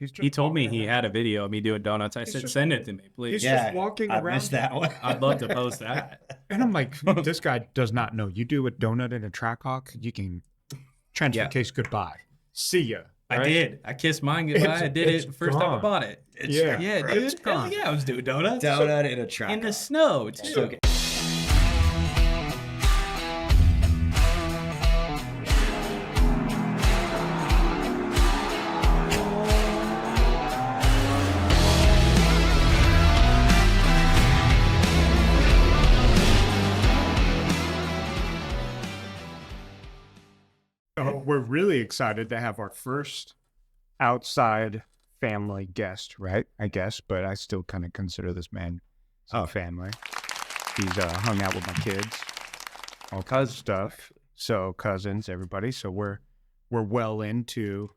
He told me he had a video of me doing donuts. I said, send it to me, please. He's just walking around. I missed that one. I'd love to post that. And I'm like, this guy does not know. You do a donut in a TrackHawk, you can transfer case goodbye. See ya. Right? I did. I kissed mine goodbye. I did it the first time I bought it. Yeah, dude. Hell yeah, I was doing donuts. Donut in a TrackHawk. In the snow, too. So good. We're really excited to have our first outside family guest, right? I guess, but I still kind of consider this man family. He's hung out with my kids, all kinds of stuff. So cousins, everybody. So we're well into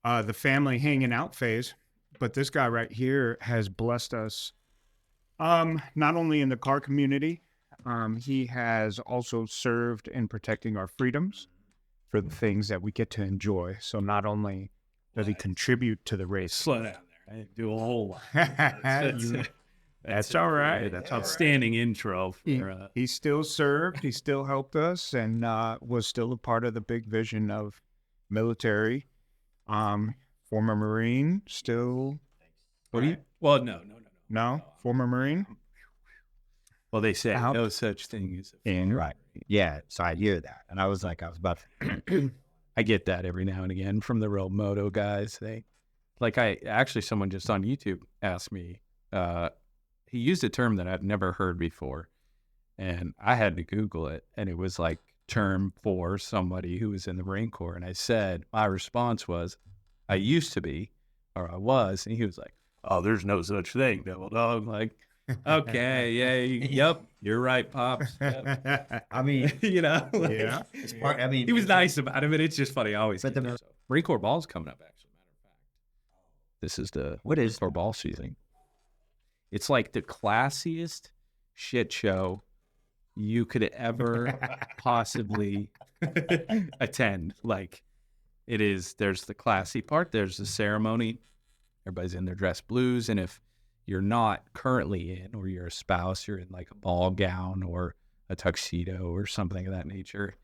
the family hanging out phase. But this guy right here has blessed us, not only in the car community, he has also served in protecting our freedoms for the things that we get to enjoy. So not only does he contribute to the race. Slow down there. I didn't do a whole lot. That's all right. That's outstanding intro. He still served. He still helped us and was still a part of the big vision of military. Former Marine, still. What do you? Well, no. No? Former Marine? Well, they say no such thing as a Right. Yeah. So I hear that. And I was about to. I get that every now and again from the real moto guys. Someone just on YouTube asked me, he used a term that I'd never heard before. And I had to Google it. And it was like term for somebody who was in the Marine Corps. And I said, my response was, I used to be, or I was. And he was like, oh, there's no such thing, devil dog. Like, okay, yep, you're right, Pops. Yep. I mean, Yeah. He was nice about it, but it's just funny. I always get that. Marine Corps ball's coming up, actually. Matter of fact, this is the Marine Corps ball season. It's like the classiest shit show you could ever possibly attend. Like, it is. There's the classy part. There's the ceremony. Everybody's in their dress blues, and if you're not currently in, or you're a spouse, you're in like a ball gown or a tuxedo or something of that nature.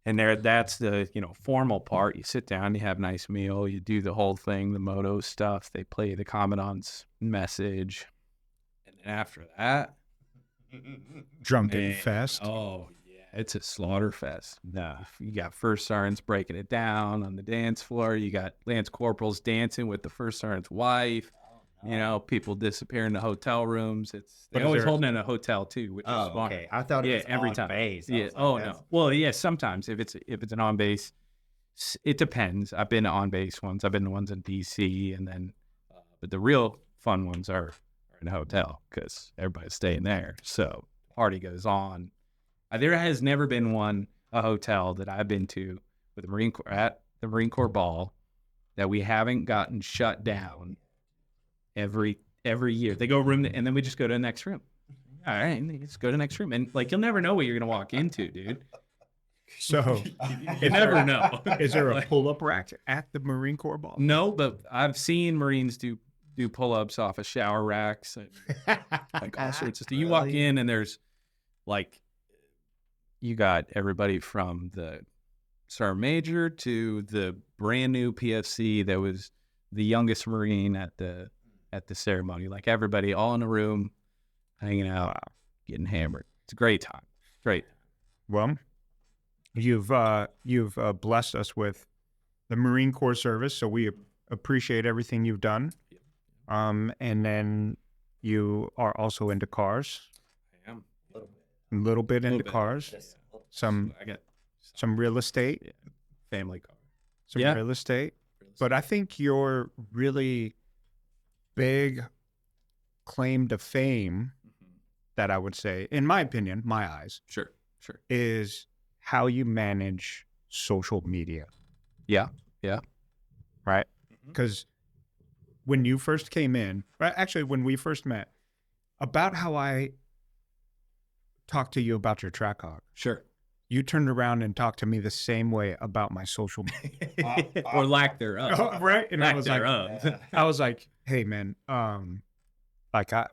And that's the, formal part. You sit down, you have a nice meal, you do the whole thing, the moto stuff. They play the commandant's message. And then after that, Drunken fest. Oh, yeah. It's a slaughter fest. No, you got first sergeants breaking it down on the dance floor. You got lance corporals dancing with the first sergeant's wife. People disappear in the hotel rooms. They always hold in a hotel too, which is fun. Okay. I thought it was every on time. base. Yeah. No. Well, yeah. Sometimes if it's an on base, it depends. I've been to on base ones. I've been to ones in DC, and then, but the real fun ones are in a hotel because everybody's staying there. So party goes on. There has never been a hotel that I've been to with the Marine Corps at the Marine Corps ball that we haven't gotten shut down. Every year they go room and then we just go to the next room. All right, let's go to the next room, and you'll never know what you're gonna walk into, dude. So you never know. Is there a pull-up rack at the Marine Corps ball? No, but I've seen Marines do pull-ups off of shower racks and all sorts of stuff. You walk in and there's you got everybody from the sergeant major to the brand new PFC that was the youngest Marine at the ceremony, everybody all in a room, hanging out, getting hammered. It's a great time. Great. Well, you've blessed us with the Marine Corps service, so we appreciate everything you've done. And then you are also into cars. I am. A little bit into cars. Some real estate. Yeah. Family car. Some real estate. But I think your really big claim to fame, that I would say, in my opinion, my eyes, sure, is how you manage social media. Yeah. Right? Because when you first came in, actually when we first met, about how I talked to you about your TrackHawk. Sure. you turned around and talked to me the same way about my social media. Or lack thereof. Right? And Lack I was like, hey man,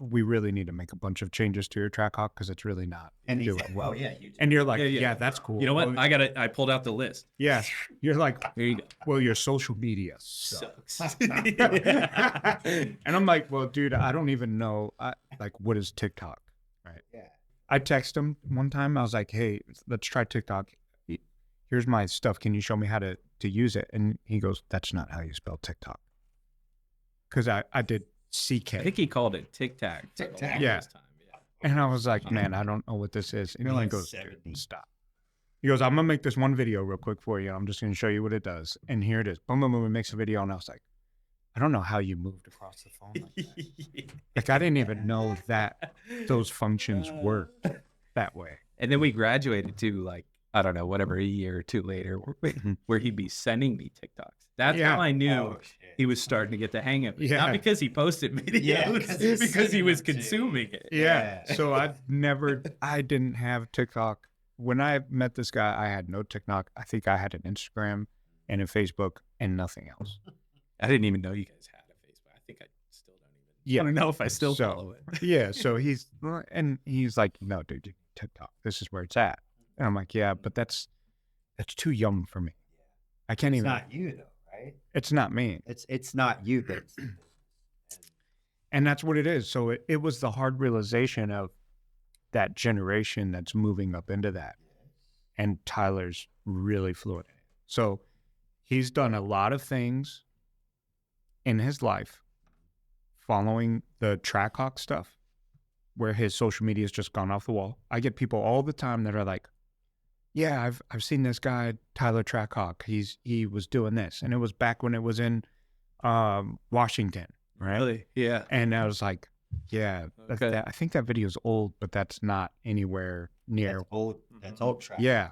we really need to make a bunch of changes to your TrackHawk because it's really not doing well. Oh yeah, you And you're like, yeah, that's cool. You know what? Well, I pulled out the list. yeah. You're like, Here you go. well, your social media sucks. Sucks. And I'm like, well, dude, I don't even know. What is TikTok? Right. Yeah. I texted him one time. I was like, hey, let's try TikTok. Here's my stuff. Can you show me how to use it? And he goes, that's not how you spell TikTok. Because I did CK. I think he called it Tic Tac. Yeah. And I was like, man, I don't know what this is. And he goes, dude, stop. He goes, I'm going to make this one video real quick for you. I'm just going to show you what it does. And here it is. Boom, boom, boom. It makes a video. And I was like, I don't know how you moved across the phone like that. Like, I didn't even know that those functions worked that way. And then we graduated to like, I don't know, whatever, a year or two later, where he'd be sending me TikToks. That's how I knew he was starting to get the hang of it. Yeah. Not because he posted videos, because he was consuming it. Yeah. So I didn't have TikTok. When I met this guy, I had no TikTok. I think I had an Instagram and a Facebook and nothing else. I didn't even know you guys had a Facebook. I think I still don't even. I don't know if I still follow it. Yeah. So he's like, no, dude, you need TikTok. This is where it's at. And I'm like, yeah, but that's too young for me. I can't even. It's not you though, right? It's not me. It's not you. And that's what it is. So it was the hard realization of that generation that's moving up into that. And Tyler's really fluent in it. So he's done a lot of things in his life following the TrackHawk stuff where his social media has just gone off the wall. I get people all the time that are like, yeah, I've seen this guy, TylerTrackHawk. He was doing this. And it was back when it was in Washington, right? Really? Yeah. And I was like, yeah, Okay. I think that video is old, but that's not anywhere near. That's old. That's old track. Yeah.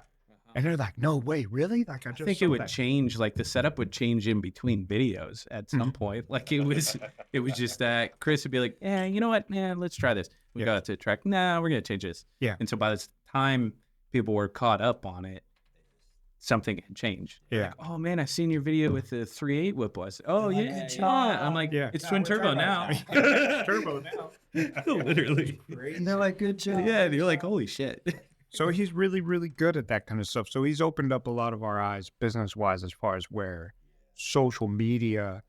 And they're like, no way, really? Like, I I think it would change, like the setup would change in between videos at some point. Like it was just that Chris would be like, yeah, you know what, man, let's try this. We got to track. Nah, we're going to change this. Yeah. And so by the time people were caught up on it, something had changed. Yeah. Like, oh man, I seen your video with the 3.8 whip was. Oh yeah. I'm like, Yeah. it's twin turbo now. Turbo now. Literally. And they're like, good job. Yeah. And you're like, holy shit. So he's really, really good at that kind of stuff. So he's opened up a lot of our eyes business-wise as far as where social media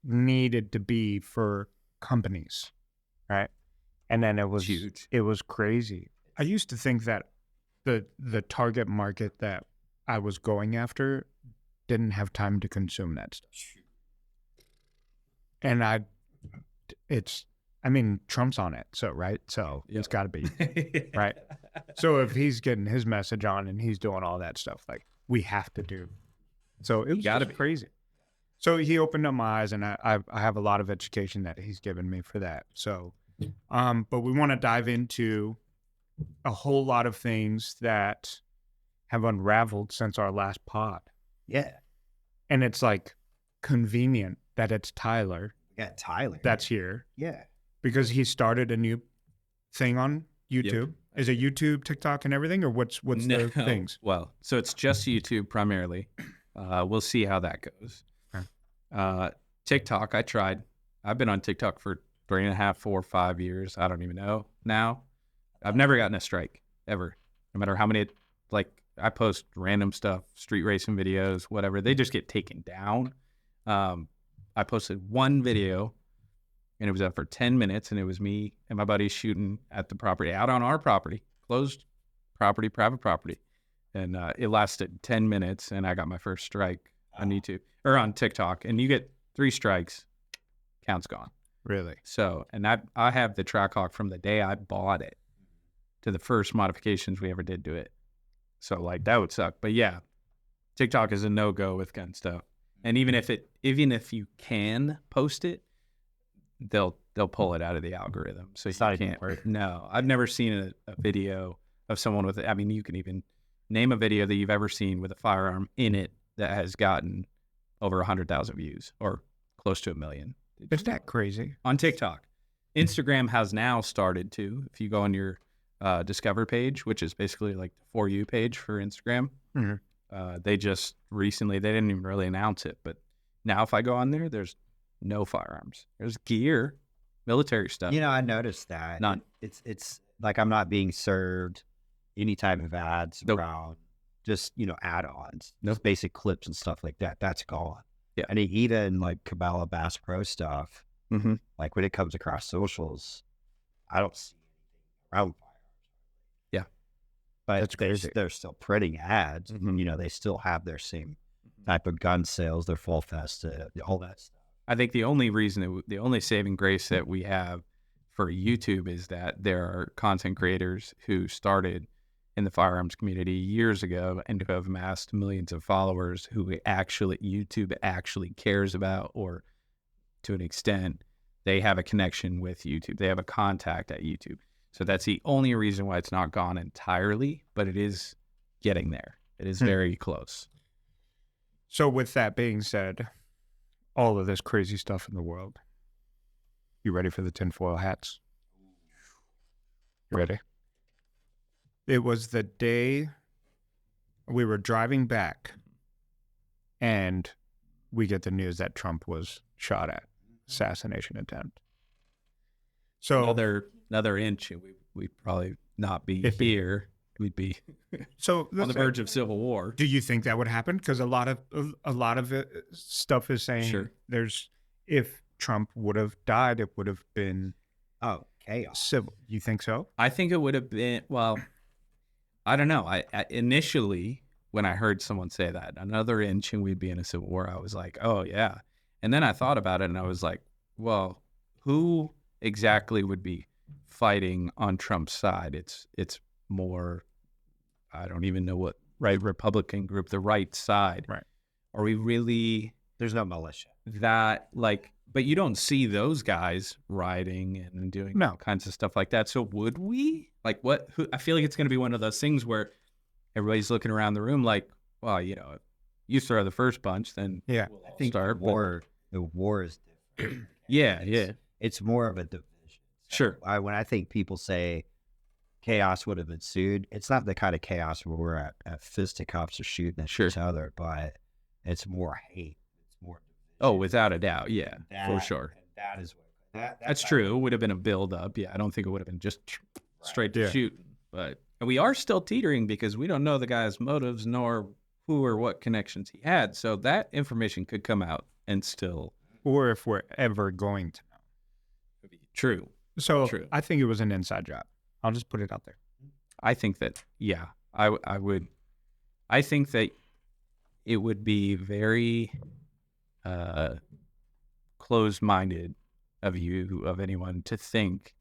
needed to be for companies, right? And then it was huge. It was crazy. I used to think that the target market that I was going after didn't have time to consume that stuff. And Trump's on it, so right? So it's got to be, right? So if he's getting his message on and he's doing all that stuff, like we have to do. So it was gotta just crazy. So he opened up my eyes, and I have a lot of education that he's given me for that. So, but we want to dive into a whole lot of things that have unraveled since our last pod. Yeah. And it's like convenient that it's Tyler Yeah, Tyler. that's here. Yeah. Because he started a new thing on YouTube. Yep. Is it YouTube, TikTok, and everything, or what's the things? Well, so it's just YouTube primarily. We'll see how that goes. Okay. TikTok, I tried. I've been on TikTok for 3.5, 4, 5 years. I don't even know now. I've never gotten a strike ever. No matter how many, like I post random stuff, street racing videos, whatever. They just get taken down. I posted one video. And it was up for 10 minutes, and it was me and my buddy shooting at the property, out on our property, closed property, private property. And it lasted 10 minutes, and I got my first strike on YouTube, or on TikTok. And you get 3 strikes, count's gone. Really? So, and I have the TrackHawk from the day I bought it to the first modifications we ever did to it. So, like, that would suck. But yeah, TikTok is a no-go with gun stuff. And even if you can post it, they'll pull it out of the algorithm. So It's you not even can't. worth it. No, I've never seen a video of someone with it. I mean, you can even name a video that you've ever seen with a firearm in it that has gotten over 100,000 views or close to 1 million. Is that crazy? On TikTok. Instagram has now started to. If you go on your Discover page, which is basically like the For You page for Instagram. They just recently, they didn't even really announce it, but now if I go on there, there's no firearms. There's gear, military stuff. You know, I noticed that. None. It's like I'm not being served any type of ads around just, you know, add-ons, just basic clips and stuff like that. That's gone. Yeah. I mean, even like Cabela Bass Pro stuff, like when it comes across socials, I don't see anything around firearms. Yeah. But they're still printing ads. You know, they still have their same type of gun sales, their full festive, all that stuff. I think the only reason, the only saving grace that we have for YouTube is that there are content creators who started in the firearms community years ago and who have amassed millions of followers who YouTube actually cares about, or to an extent, they have a connection with YouTube. They have a contact at YouTube. So that's the only reason why it's not gone entirely, but it is getting there. It is very close. So with that being said, all of this crazy stuff in the world, you ready for the tinfoil hats? You ready? It was the day we were driving back and we get the news that Trump was shot at. Assassination attempt. So another inch and we'd probably not be here. We'd be so on the verge of civil war. Do you think that would happen? Because a lot of stuff is saying if Trump would have died, it would have been chaos. Civil. You think so? I think it would have been, well, I don't know. I initially, when I heard someone say that, another inch and we'd be in a civil war, I was like, oh yeah. And then I thought about it and I was like, well, who exactly would be fighting on Trump's side? It's more, I don't even know what Republican group, the right side. Right. Are we really? There's no militia. That but you don't see those guys rioting and doing all kinds of stuff like that. So would we? Like what? I feel like it's going to be one of those things where everybody's looking around the room like, well, you know, if you throw the first punch, then we'll all start. The war is different. Yeah. It's more of a division. So Sure. When I think people say chaos would have ensued, it's not the kind of chaos where we're at fisticuffs or shooting at each other, but it's more hate. It's more division. Oh, without a doubt. Yeah, for sure. That is what that's true. It would have been a build up. Yeah, I don't think it would have been just straight to shooting. But we are still teetering because we don't know the guy's motives nor who or what connections he had. So that information could come out and still. Or if we're ever going to know. True. So I think it was an inside job. I'll just put it out there. I think that, I would. I think that it would be very closed-minded of anyone to think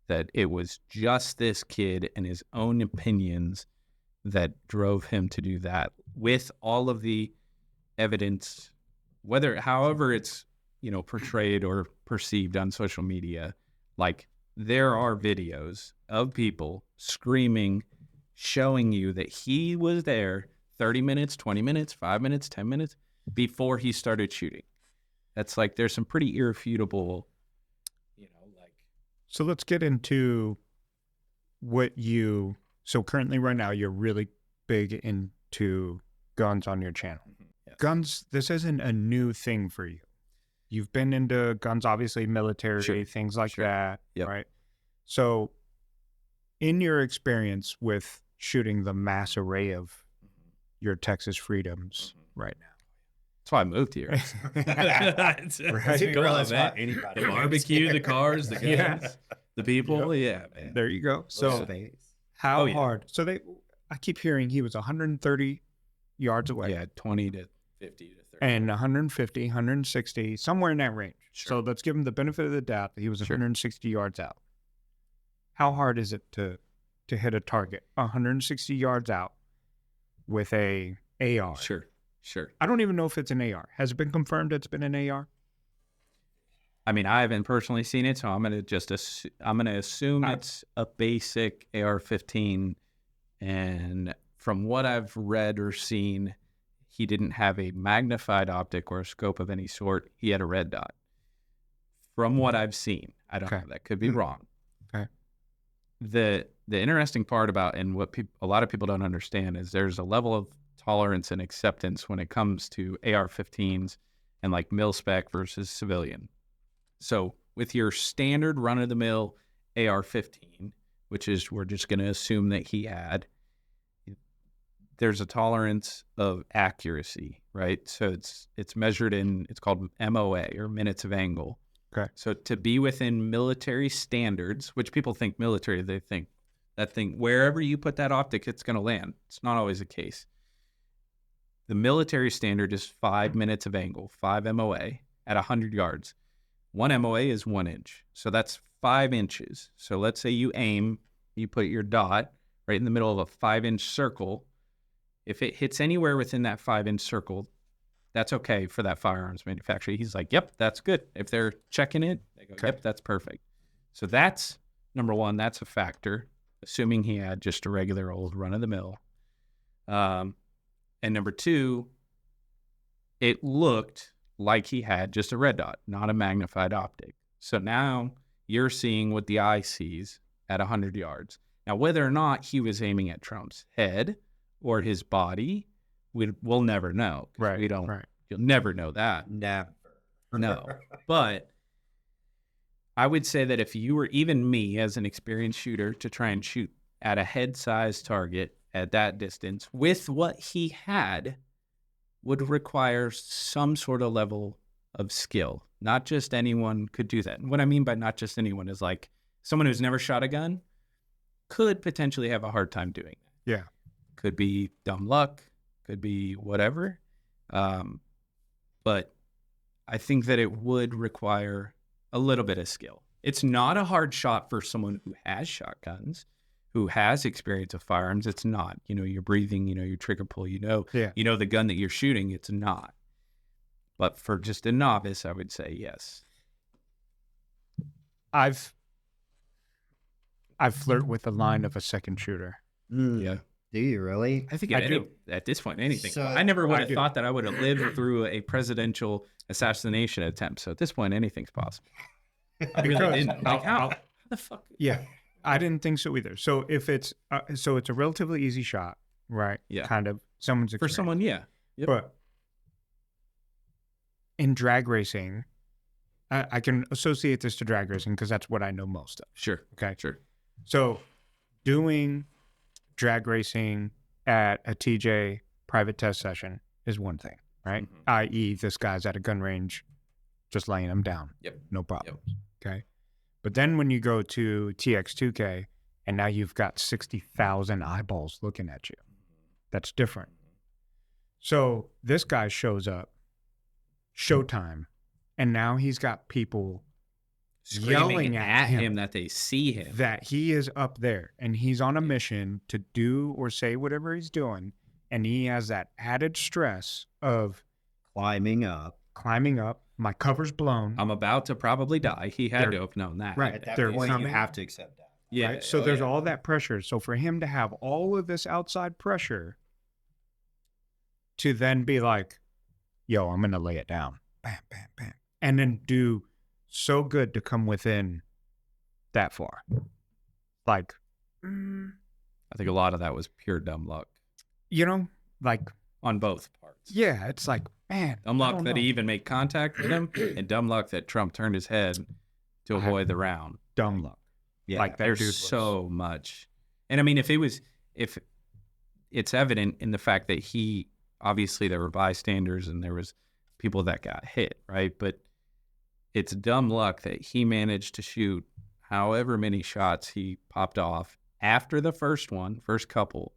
that it was just this kid and his own opinions that drove him to do that, with all of the evidence, however it's, you know, portrayed or perceived on social media. Like, there are videos of people screaming, showing you that he was there 30 minutes, 20 minutes, 5 minutes, 10 minutes before he started shooting. That's like, there's some pretty irrefutable, you know, like. So let's get into so currently right now, you're really big into guns on your channel. Yes. Guns, this isn't a new thing for you. You've been into guns, obviously military, things like that, right? So in your experience with shooting the mass array of your Texas freedoms right now. That's why I moved here. Right? The barbecue, the cars, the guns, the people. Man. There you go. So how hard? So I keep hearing he was 130 yards away. Yeah, 20 to 50 to 30. And 150, 160, somewhere in that range. Sure. So let's give him the benefit of the doubt that he was 160 yards out. How hard is it to hit a target 160 yards out with a AR? Sure. I don't even know if it's an AR. Has it been confirmed it's been an AR? I mean, I haven't personally seen it, so I'm gonna assume it's a basic AR-15. And from what I've read or seen, he didn't have a magnified optic or a scope of any sort. He had a red dot. From what I've seen, I don't know. That could be wrong. Okay. the interesting part about, and what a lot of people don't understand, is there's a level of tolerance and acceptance when it comes to AR-15s and like mil spec versus civilian. So with your standard run-of-the-mill AR-15, which is, we're just going to assume that he had, there's a tolerance of accuracy, right? So it's measured in, it's called MOA, or minutes of angle. Okay. So to be within military standards, which people think military, they think that thing, wherever you put that optic, it's going to land. It's not always the case. The military standard is 5 minutes of angle, 5 MOA at 100 yards. 1 MOA is 1 inch. So that's 5 inches. So let's say you aim, you put your dot right in the middle of a 5-inch circle. If it hits anywhere within that 5-inch circle, that's okay for that firearms manufacturer. He's like, yep, that's good. If they're checking it, they go, yep, that's perfect. So that's, number one, that's a factor, assuming he had just a regular old run-of-the-mill. And number two, it looked like he had just a red dot, not a magnified optic. So now you're seeing what the eye sees at 100 yards. Now, whether or not he was aiming at Trump's head or his body, we'll never know. Right. We don't. Right. You'll never know that. Never. No. But I would say that if you were, even me as an experienced shooter, to try and shoot at a head-sized target at that distance with what he had, would require some sort of level of skill. Not just anyone could do that. And what I mean by not just anyone is like someone who's never shot a gun could potentially have a hard time doing that. Yeah. Could be dumb luck, could be whatever. But I think that it would require a little bit of skill. It's not a hard shot for someone who has shotguns, who has experience of firearms. It's not. You know, you're breathing, you know, your trigger pull, you know the gun that you're shooting. It's not. But for just a novice, I would say yes. I've flirted with the line of a second shooter. Yeah. Do you really? I think I do. At this point, anything. So, I never would have do. thought that I would have lived through a presidential assassination attempt. So at this point, anything's possible. I really Because didn't. Like, how the fuck? Yeah, I didn't think so either. So if it's so it's a relatively easy shot, right? Yeah. Kind of someone's For experience. someone, yeah. Yep. But in drag racing, I can associate this to drag racing because that's what I know most of. Sure. Okay. Sure. So doing drag racing at a TJ private test session is one thing, right? Mhm. I.e., this guy's at a gun range, just laying them down. Yep. No problem. Okay. But then when you go to TX2K and now you've got 60,000 eyeballs looking at you, that's different. So this guy shows up, showtime, and now he's got people Screaming yelling at him that they see him. that he is up there and he's on a mission to do or say whatever he's doing. And he has that added stress of Climbing up. my cover's blown. I'm about to probably die. He had They're- to have known that. Right. At that They're point, you coming. have to accept that. Yeah. Right? So Oh, there's yeah. all that pressure. So for him to have all of this outside pressure to then be like, yo, I'm going to lay it down. Bam, bam, bam. And then do so good to come within that far. Like, I think a lot of that was pure dumb luck you know, like, on both parts. yeah, it's like, man. Dumb I luck don't that know. he even made contact with him, and dumb luck that Trump turned his head to avoid the round. Dumb luck. Yeah. Like that dude There's was- so much. And I mean, if it's evident in the fact that he, obviously there were bystanders and there was people that got hit, right? But it's dumb luck that he managed to shoot however many shots he popped off after the first couple,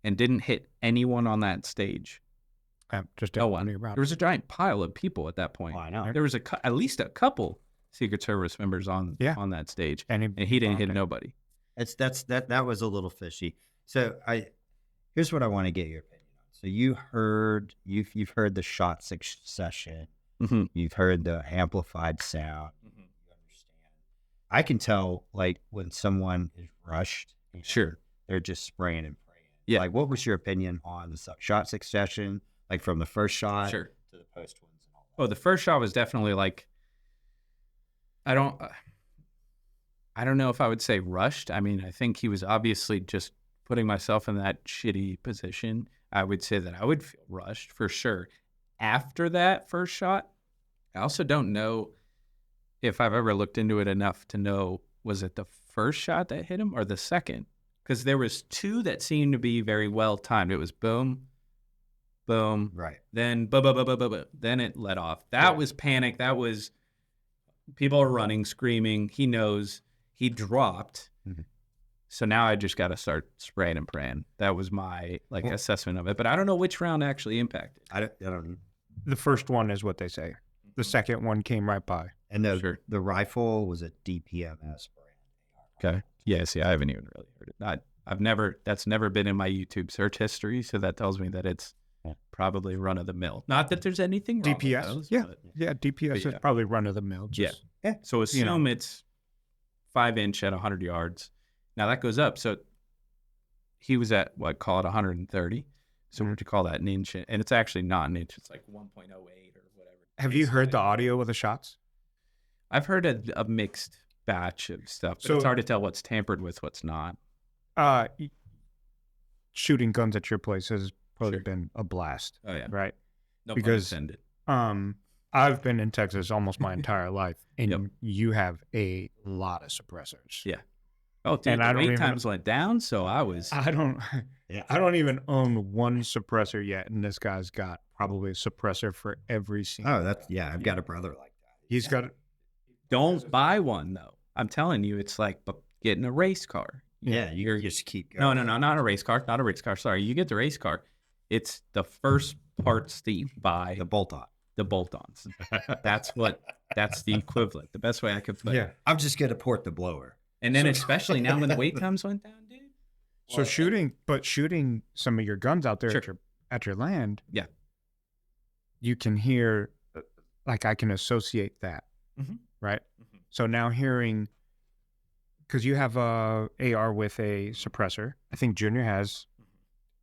and didn't hit anyone on that stage. just No one. around. There was a giant pile of people at that point. Oh, I know. There was at least a couple Secret Service members on that stage, and he didn't hit bombed it. nobody. That was a little fishy. So here's what I want to get your opinion on. So you've heard the shot succession. Mm-hmm. You've heard the amplified sound. You understand. I can tell like when someone is rushed. Sure. They're just spraying and praying. Yeah. Like, what was your opinion on the shot succession? Like from the first shot Sure. to the post ones and all that. Oh, the first shot was definitely like, I don't know if I would say rushed. I mean, I think he was obviously just putting myself in that shitty position. I would say that I would feel rushed for sure. After that first shot, I also don't know if I've ever looked into it enough to know, was it the first shot that hit him or the second? Because there was two that seemed to be very well timed. It was boom, boom, Right. then boom, boom, boom, boom, boom, boom. Then it let off. That was panic. That was people are running, screaming. He knows he dropped. Mm-hmm. So now I just got to start spraying and praying. That was my assessment of it. But I don't know which round actually impacted. I don't know. The first one is what they say. The second one came right by. And the rifle was a DPMS brand. Okay. Yeah, see, I haven't even really heard it. That's never been in my YouTube search history, so that tells me that it's probably run of the mill. Not that there's anything wrong DPS. with those, DPS is probably run of the mill. So assume it's 5-inch at 100 yards. Now that goes up. So he was at call it 130. So what would you call that, an inch? And it's actually not an inch. It's like 1.08 or whatever. Have you heard the audio of the shots? I've heard a mixed batch of stuff, but it's hard to tell what's tampered with, what's not. Shooting guns at your place has probably been a blast. Oh yeah, right. No because pun intended. I've been in Texas almost my entire life, and you have a lot of suppressors. Yeah. Oh, dude, and the wait times went down, so I don't even own one suppressor yet, and this guy's got probably a suppressor for every single. Oh, I've got a brother like that. He's got. Don't buy one though. I'm telling you, it's like getting a race car. You just keep going. No, not a race car. Not a race car. Sorry, you get the race car. It's the first parts that you buy. The bolt-on. The bolt-ons. That's the equivalent. The best way I could put it. I'm just going to port the blower. And then especially now when the wait times went down, dude. So shooting some of your guns out there at your land. Yeah. You can hear, I can associate that. Mm-hmm. Right. Mm-hmm. So now hearing, because you have a AR with a suppressor. I think Junior has,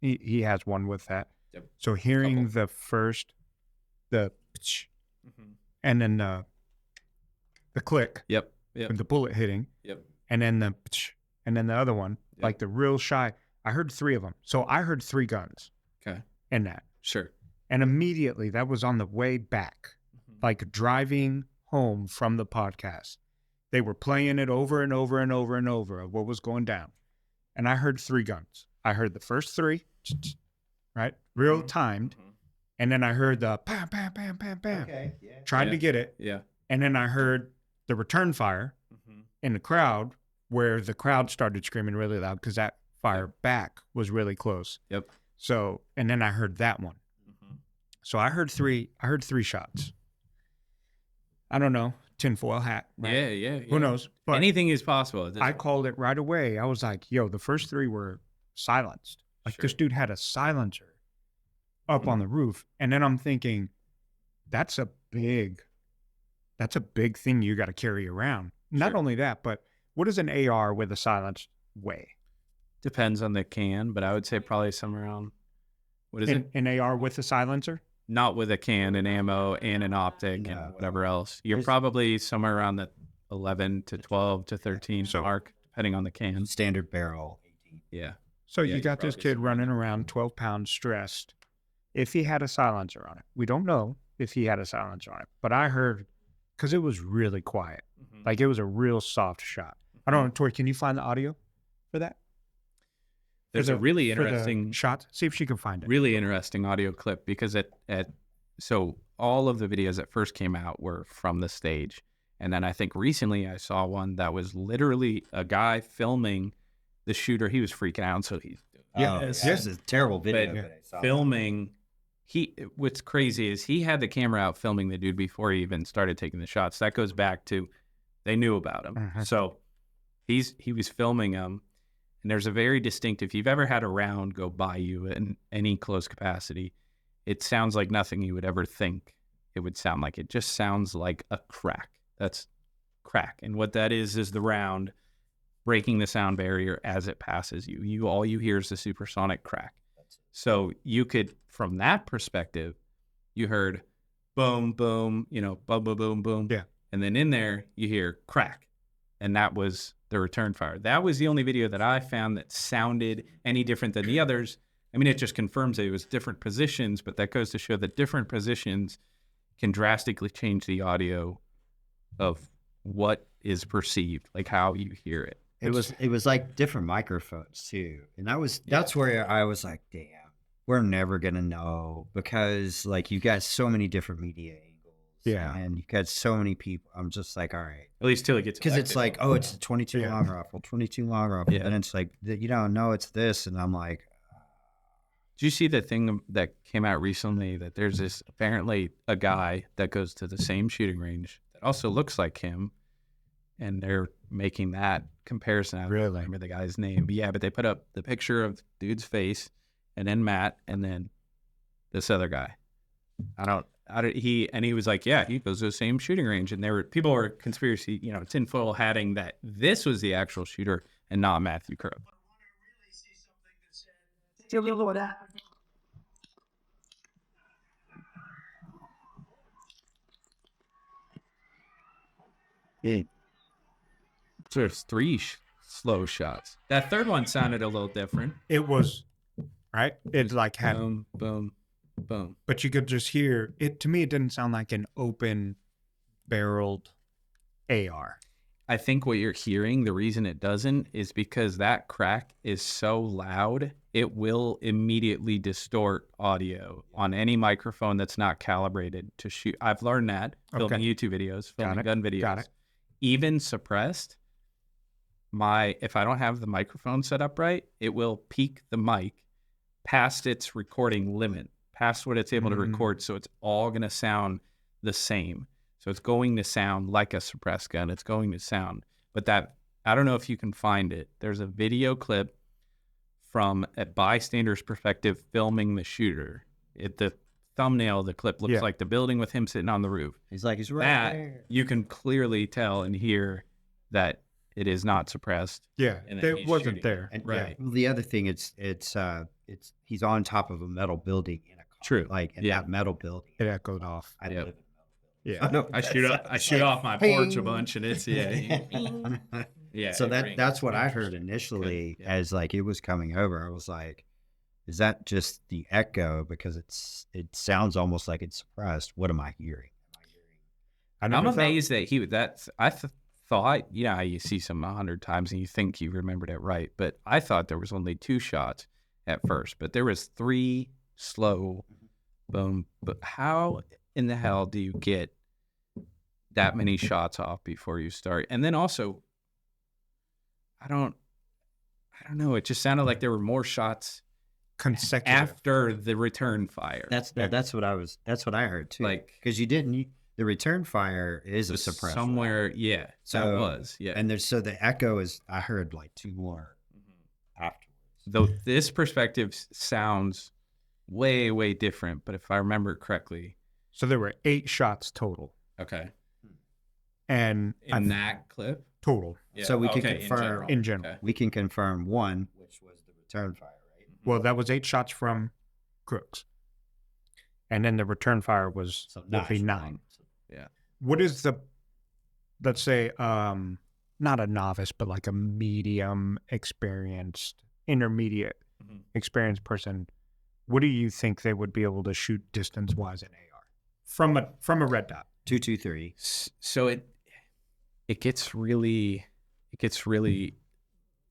he has one with that. Yep. So hearing the first, and then the click. Yep. With the bullet hitting. Yep. And then the other one, like the real shy. I heard 3 of them. So I heard 3 guns. Okay. In that. Sure. And immediately that was on the way back, like driving home from the podcast. They were playing it over and over and over and over of what was going down. And I heard 3 guns. I heard the first 3, right? Real timed. And then I heard the bam, bam, bam, bam, bam. Okay. Yeah. Trying to get it. Yeah. And then I heard the return fire in the crowd, where the crowd started screaming really loud because that fire back was really close. Yep. So, and then I heard that one. So I heard 3 shots. I don't know, tinfoil hat. Right? Yeah. Who knows? But anything is possible. I called it right away. I was like, yo, the first 3 were silenced. Like this dude had a silencer up on the roof. And then I'm thinking, that's a big thing you got to carry around. Not only that, but what is an AR with a silenced weigh? Depends on the can, but I would say probably somewhere around, what is it? An AR with a silencer? Not with a can, an ammo, and an optic, and whatever else. You're probably somewhere around the 11 to 12 to 13 mark, depending on the can. Standard barrel. 18. Yeah. So you got this kid running around 12 pounds stressed. If he had a silencer on it. We don't know if he had a silencer on it, but I heard, because it was really quiet. Like it was a real soft shot. I don't know, Tori, can you find the audio for that? There's a really interesting shot. See if she can find it. Really interesting audio clip, because so all of the videos that first came out were from the stage. And then I think recently I saw one that was literally a guy filming the shooter. He was freaking out. So this is a terrible video. But I saw filming. What's crazy is he had the camera out filming the dude before he even started taking the shots. That goes back to, they knew about him. So he was filming him. And there's a very distinct, if you've ever had a round go by you in any close capacity, it sounds like nothing you would ever think it would sound like. It just sounds like a crack. That's crack. And what that is the round breaking the sound barrier as it passes you. All you hear is the supersonic crack. So you could, from that perspective, you heard boom, boom, boom, boom, boom, boom. Yeah. And then in there you hear crack. And that was the return fire. That was the only video that I found that sounded any different than the others. I mean, it just confirms that it was different positions, but that goes to show that different positions can drastically change the audio of what is perceived, like how you hear it. It was like different microphones too. And that's where I was like, damn, we're never gonna know, because like you got so many different media angles. Yeah. And you got so many people. I'm just like, all right. At least till it gets Because it's like, oh, it's a 22 Yeah. long rifle, 22 long rifle. Yeah. And it's like, you don't know it's this. And I'm like, did you see the thing that came out recently that there's this apparently a guy that goes to the same shooting range that also looks like him, and they're making that comparison. I don't Really? remember the guy's name, but yeah, but they put up the picture of dude's face, and then Matt, and then this other guy. He was like, yeah, he goes to the same shooting range, and people were conspiracy, tinfoil hatting that this was the actual shooter and not Matthew Crowe. So there's 3 slow shots. That third one sounded a little different. It was, right? It like had, Boom, boom, boom. but you could just hear it. To me, it didn't sound like an open barreled AR. I think what you're hearing, the reason it doesn't is because that crack is so loud, it will immediately distort audio on any microphone that's not calibrated to shoot. I've learned that filming YouTube videos, filming gun videos. Got it. Even suppressed, if I don't have the microphone set up right, it will peak the mic past its recording limit, past what it's able to record. So it's all going to sound the same. So it's going to sound like a suppressed gun. It's going to sound, but I don't know if you can find it. There's a video clip from a bystander's perspective filming the shooter. The thumbnail of the clip looks like the building with him sitting on the roof. he's right there. You can clearly tell and hear that it is not suppressed. Yeah, And it wasn't shooting. there. And Right. well, the other thing, it's he's on top of a metal building in a car. True. Like in Yeah. that metal building. It echoed off. I Yep. live in a metal building. Yeah. No, I shoot off my porch a bunch, and it's yeah. So it rings. that's what I heard initially Yeah. as like it was coming over. I was like, is that just the echo? Because it sounds almost like it's suppressed. What am I hearing? I'm amazed that I thought, you see some 100 times and you think you remembered it right, but I thought there was only 2 shots at first, but there was 3 slow boom. But how in the hell do you get that many shots off before you start? And then also, I don't know. It just sounded like there were more shots consecutive after the return fire. That's what I heard too. Like, because the return fire is a suppressor somewhere. Yeah, So that was. Yeah, and so the echo is. I heard like 2 more afterwards. though this perspective sounds way, way different. But if I remember correctly, So there were 8 shots total. okay, And in that clip, total. yeah. So we can okay, confirm- in general. Okay. We can confirm 1, which was the return fire, right? Well, that was 8 shots from Crooks. And then the return fire was So would be 9. nine. Yeah. What is let's say, not a novice, but like a medium experienced, intermediate Mhm. experienced person, what do you think they would be able to shoot distance-wise in AR? From a red dot. 223. So it gets really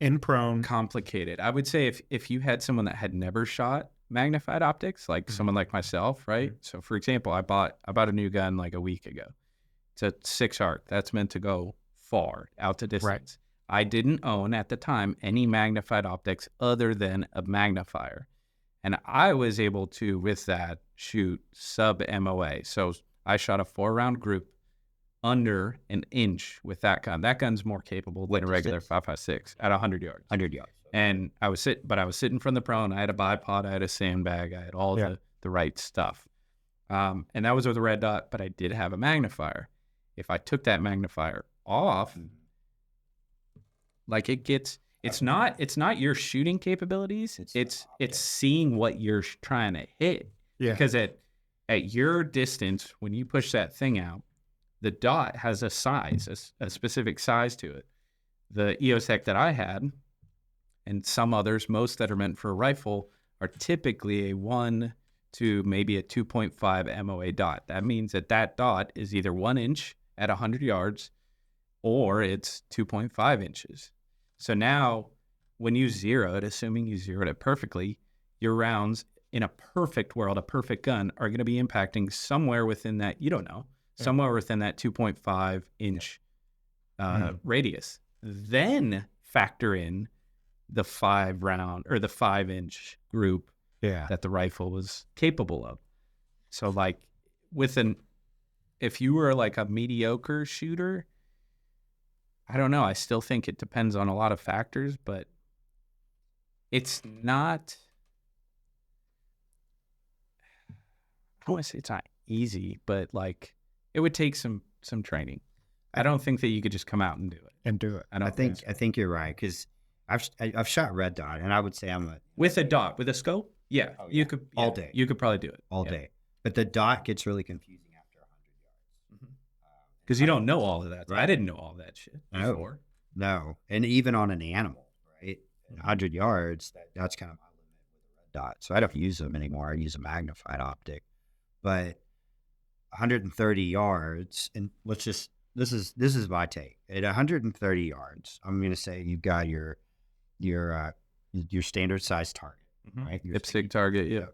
In prone. complicated. I would say if you had someone that had never shot magnified optics, like someone like myself, right? So for example, I bought a new gun like a week ago. It's a 6 arc. That's meant to go far out to distance. I didn't own at the time any magnified optics other than a magnifier. And I was able to, with that, shoot sub MOA. So I shot a 4-round group under an inch with that gun. That gun's more capable than a regular 5.56 at 100 yards. 100 yards. And I was sitting from the prone. I had a bipod, I had a sandbag, I had all the right stuff. And that was with a red dot, but I did have a magnifier. If I took that magnifier off, like it's not your shooting capabilities. It's seeing what you're trying to hit. Yeah. Because at your distance, when you push that thing out, the dot has a size, a specific size to it. the EOSec that I had, and some others, most that are meant for a rifle, are typically a 1 to maybe a 2.5 MOA dot. That means that dot is either 1 inch at 100 yards or it's 2.5 inches. So now when you zero it, assuming you zeroed it perfectly, your rounds in a perfect world, a perfect gun, are going to be impacting somewhere within that, you don't know, somewhere within that 2.5 inch radius. Then factor in the 5 round or the 5 inch group that the rifle was capable of. So like if you were like a mediocre shooter, I don't know. I still think it depends on a lot of factors, but it's not, I don't want to say it's not easy, but like it would take some training. I don't think that you could just come out and do it. I think you're right, because I've shot red dot, and I would say I'm with a dot, with a scope. Yeah, you could all day. You could probably do it all day. But the dot gets really confusing after 100 yards because you don't know all of that. Right. I didn't know all that shit before. No, and even on an animal, right? 100 yards, that's kind of my limit with a red dot. So I don't use them anymore. I use a magnified optic. But 130 yards, and let's just this is my take. At 130 yards, I'm going to say you've got your standard size target. Right? Lipstick target, yeah.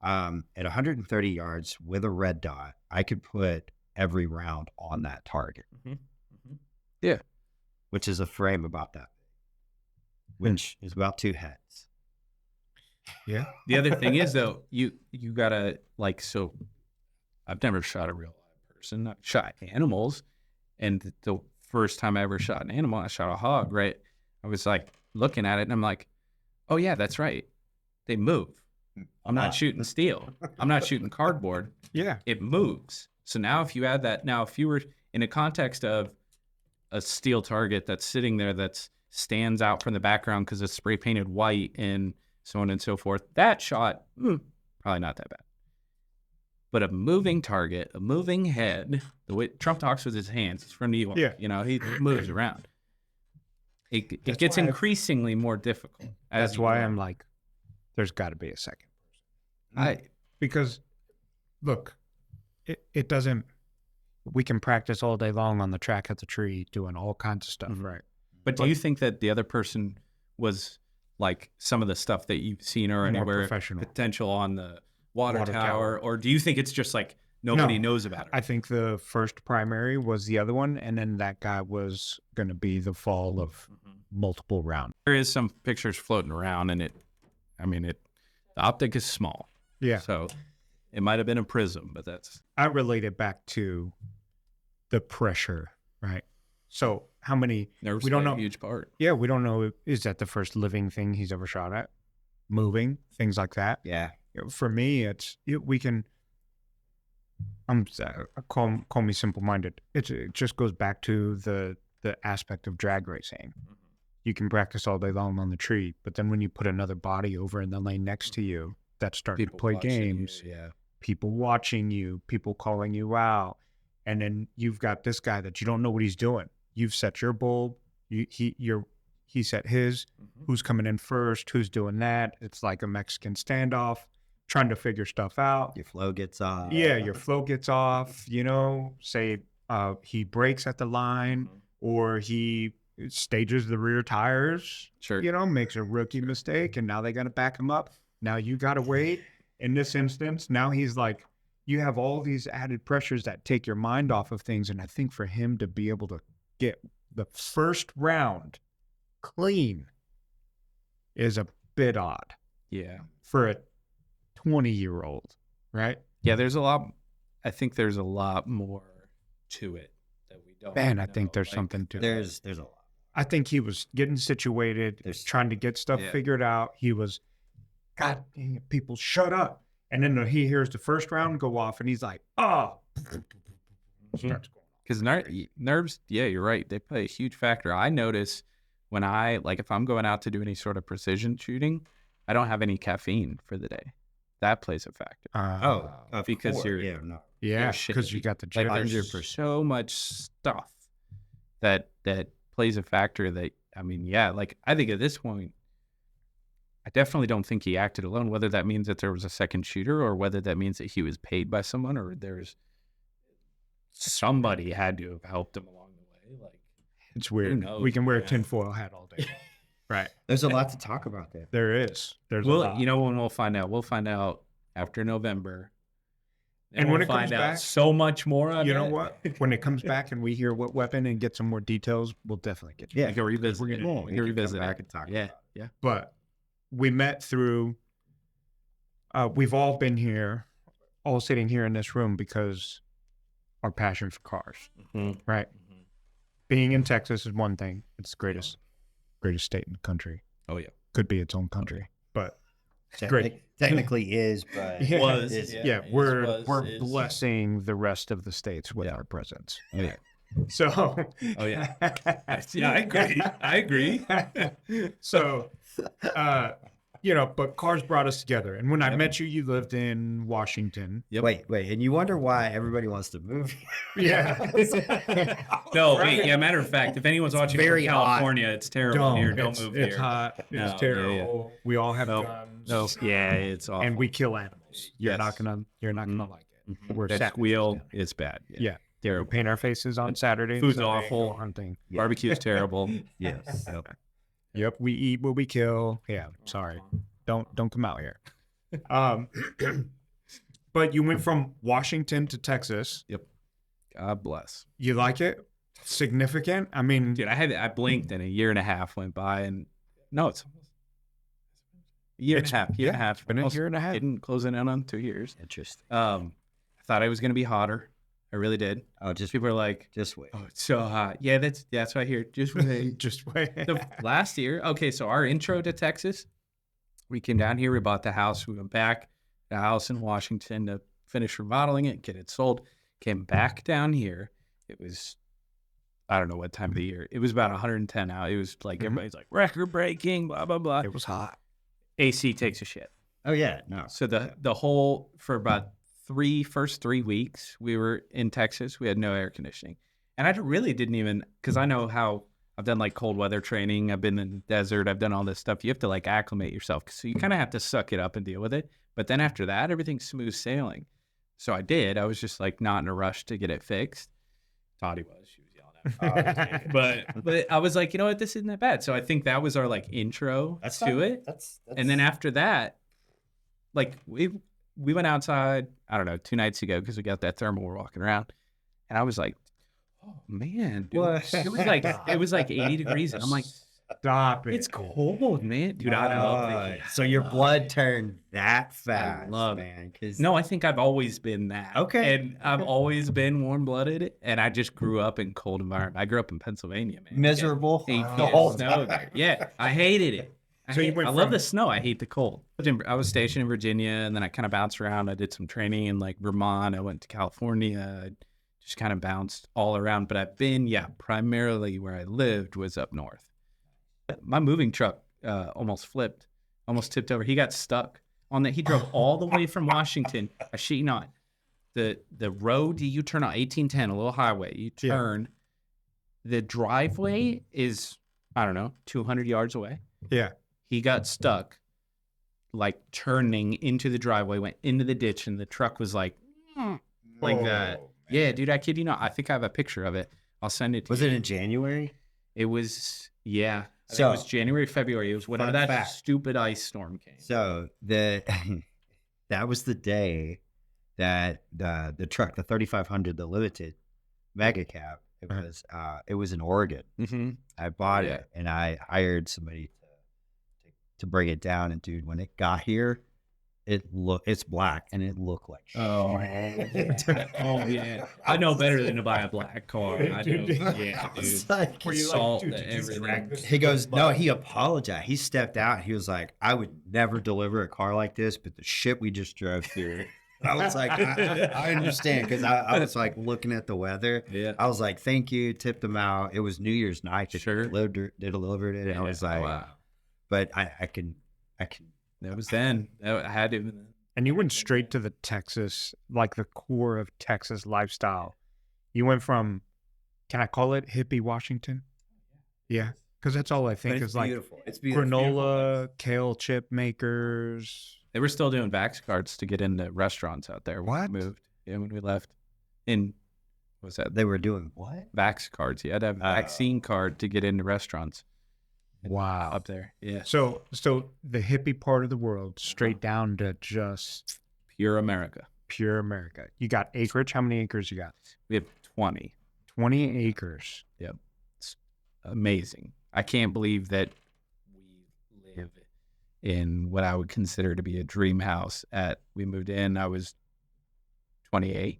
At 130 yards with a red dot, I could put every round on that target. Yeah. Which is a frame about that big, which is about 2 heads. Yeah. The other thing is, though, you gotta, like, so I've never shot a real live person. I've shot animals, and the first time I ever shot an animal, I shot a hog, right? I was like looking at it and I'm like, oh yeah, that's right. They move. I'm not shooting steel. I'm not shooting cardboard. Yeah. It moves. So now if you add that, now if you were in a context of a steel target that's sitting there that stands out from the background because it's spray painted white and so on and so forth, that shot, probably not that bad. But a moving target, a moving head, the way Trump talks with his hands, it's from New York. Yeah. You know, he moves around. It gets increasingly more difficult. That's why I'm like, there's got to be a second person. Because, look, it doesn't, we can practice all day long on the track at the tree doing all kinds of stuff, right? But do you think that the other person was like some of the stuff that you've seen already, where potential on the water tower, or do you think it's just like nobody knows about it? I think the first primary was the other one, and then that guy was going to be the fall of multiple rounds. There is some pictures floating around, and the optic is small. Yeah. So it might have been a prism, but I relate it back to the pressure, right? So how many, nerves we don't know. A huge part. Yeah, we don't know. Is that the first living thing he's ever shot at? Moving, things like that. Yeah. For me, we can, call me simple-minded. It just goes back to the aspect of drag racing. You can practice all day long on the tree, but then when you put another body over in the lane next to you that's starting to play games, people watching you, people calling you out, and then you've got this guy that you don't know what he's doing. You've set your bulb, he set his, who's coming in first, who's doing that. It's like a Mexican standoff, trying to figure stuff out. Your flow gets off. Yeah, your flow gets off, say he brakes at the line, or he stages the rear tires, makes a rookie mistake, and now they got to back him up. Now you got to wait. In this instance, now he's like, you have all these added pressures that take your mind off of things. And I think for him to be able to get the first round clean is a bit odd. Yeah. For a 20-year-old, right? Yeah, I think there's a lot more to it that we don't know. I think there's something to it. There's a lot. I think he was getting situated, trying to get stuff figured out. He was, God dang it, people, shut up. And then he hears the first round go off, and he's like, oh. Starts going off. Because nerves, yeah, you're right. They play a huge factor. I notice when if I'm going out to do any sort of precision shooting, I don't have any caffeine for the day. That plays a factor. Because because you got the jitters. Like, for so much stuff that plays a factor that, I mean, yeah, like I think at this point, I definitely don't think he acted alone, whether that means that there was a second shooter or whether that means that he was paid by someone or there's somebody had to have helped him along the way. Like, It's weird. knows, We can wear a man? tinfoil hat all day. Right. There's a lot to talk about there. There is. There's a Well, lot. you know when we'll find out? We'll find out after November. And when we'll it comes find out back, so much more on you know it. what? When it comes back and we hear what weapon and get some more details, we'll definitely get you. Yeah. We can revisit We're it. gonna- We can revisit back it. and talk Yeah, about it. yeah. But we met through, we've all been here, all sitting here in this room because our passion for cars, right? Being in Texas is one thing. It's the greatest state in the country. Oh, yeah. Could be its own country, but great. Technically is, but Yeah. Was, isn't. yeah, is, we're is. blessing the rest of the states with Yeah. our presence. Oh, yeah. So, Oh, yeah. Yeah, I agree. I agree. So, but cars brought us together. And when I Yep. met you, you lived in Washington. Yep. Wait, and you wonder why everybody wants to move here. Yeah. No, wait. Yeah, matter of fact, if anyone's watching from very hot. California, it's terrible here. Don't move It's here. hot. It's No, yeah, terrible. We all have Nope. guns. No, yeah, it's awful. And we kill animals. You're Yes. not gonna like it. We're that savages squeal, down it's bad. Yeah. We Terrible. paint our faces on Saturday. Food's Sunday, awful. go hunting. Yeah. Barbecue's terrible. Yes. Yep. We eat what we kill. Yeah. Sorry. Don't come out here. But you went from Washington to Texas. God bless. You like it? Significant? I mean, Dude, I blinked and a year and a half went by and no, it's almost a year and a half. Year and a half. been a Almost year and a half. Didn't close in on 2 years. Interesting. I thought I was gonna be hotter. I really did. Oh, just People are like, wait. "Oh, it's so hot." Yeah, that's what I hear. Just wait. Just wait. Last year, okay, so our intro to Texas, we came down here, we bought the house, we went back to a house in Washington to finish remodeling it, get it sold. Came back down here. It was, I don't know what time of the year. It was about 110 out. It was like everybody's like record breaking, blah blah blah. It was hot. AC takes a shit. Oh yeah, no. So the whole for about first 3 weeks we were in Texas. We had no air conditioning, and I really didn't even because I know how I've done like cold weather training. I've been in the desert. I've done all this stuff. You have to like acclimate yourself, so you kind of have to suck it up and deal with it. But then after that, everything's smooth sailing. So I did. I was just like not in a rush to get it fixed. Toddy was. She was yelling at me. but I was like, you know what? This isn't that bad. So I think that was our like intro to it. That's And then after that, like we went outside, I don't know, 2 nights ago because we got that thermal. We're walking around. And I was like, oh man, dude. What? It was like 80 degrees. And I'm like, Stop it. it's cold, man. Dude, I love it. So your blood turned that fast, love it. man. Because No, I think I've always been that. Okay. And I've always been warm-blooded, and I just grew up in cold environment. I grew up in Pennsylvania, man. miserable. Eight the feet whole of snow there. Yeah, I hated it. So you went I love from- the snow. I hate the cold. I was stationed in Virginia, and then I kind of bounced around. I did some training in like Vermont. I went to California. I just kind of bounced all around. But I've been, primarily where I lived was up north. My moving truck almost flipped, almost tipped over. He got stuck on that. He drove all the way from Washington. I shit you not. The road you turn on 1810, a little highway. You turn. The driveway is, I don't know, 200 yards away. Yeah. He got stuck, like turning into the driveway, went into the ditch, and the truck was like that. Yeah, dude, I kid you not. I think I have a picture of it. I'll send it to Was you. it in January? It was, I think So- it was January, February. It was whenever Fun that fact. stupid ice storm came. So that was the day that the truck, the 3500, the limited mega cab, it was in Oregon. Mm-hmm. I bought Yeah. it and I hired somebody to bring it down. And dude, when it got here, it's black and it looked like Oh, oh yeah. I know better than to buy a black car. I do. Yeah, dude. It's like, Were you Salt, like, dude, did you everything. drag this he to goes, the no, bus? he apologized. He stepped out. He was like, I would never deliver a car like this, but the shit we just drove through. I was like, I understand because I was like looking at the weather. Yeah. I was like, thank you, tipped them out. It was New Year's night. They Sure. delivered it. And I was like, wow. but I can. That was then. I had to. And you went straight to the Texas, like the core of Texas lifestyle. You went from, can I call it hippie Washington? Yeah, because that's all I But think it's is like beautiful. It's beautiful. granola, kale chip makers. They were still doing Vax cards to get into restaurants out there. When What? we moved? Yeah, when we left. In what was that? They were doing what? Vax cards. You had to have a vaccine card to get into restaurants Wow. up there. Yeah. So the hippie part of the world, straight down to just Pure America. pure America. You got acreage. How many acres you got? We have 20. 20 acres. Yep. It's amazing. I can't believe that we live in what I would consider to be a dream house. We moved in, I was 28.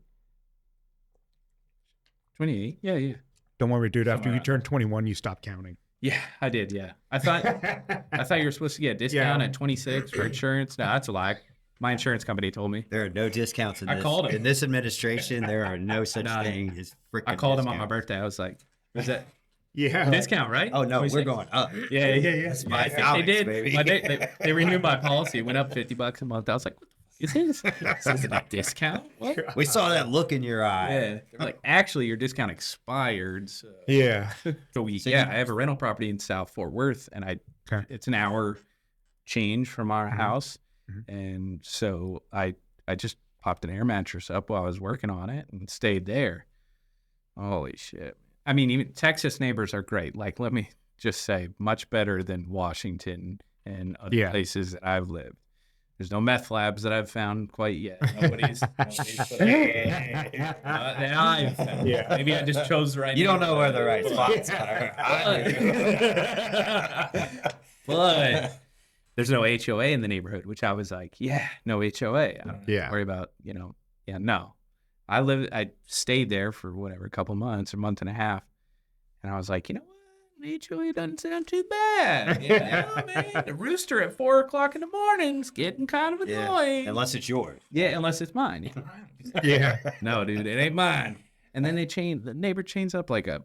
28? Yeah. Don't worry, dude. After you turn 21, you stop counting. Yeah, I did, yeah. I thought you were supposed to get a discount at 26 for insurance. No, that's a lie. My insurance company told me. There are no discounts in I this. called him. In this administration, there are no such thing as freaking I called him on my discounts. birthday. I was like, is that Yeah. discount, right? Oh, no, 26? we're going up. Yeah. That's my They Alex, did. baby. They renewed my policy. It went up $50 a month. I was like, what the fuck is this? This isn't a discount. What? We saw that look in your eye. Yeah. They're like, actually, your discount expired. So, Yeah. I have a rental property in South Fort Worth, and it's an hour change from our house. And so I just popped an air mattress up while I was working on it and stayed there. Holy shit. I mean, even Texas neighbors are great. Like, let me just say, much better than Washington and other places that I've lived. There's no meth labs that I've found quite yet. Nobody's maybe I just chose the right. You don't know where the right spots are. But there's no HOA in the neighborhood, which I was like, no HOA. I don't have to worry about, no. I stayed there for whatever, a couple months, a month and a half. And I was like, you know what? An HOA doesn't sound too bad. Man, the rooster at 4:00 in the morning is getting kind of annoying. Unless it's yours. Yeah, unless it's mine. Yeah. No, dude, it ain't mine. And then the neighbor chains up like a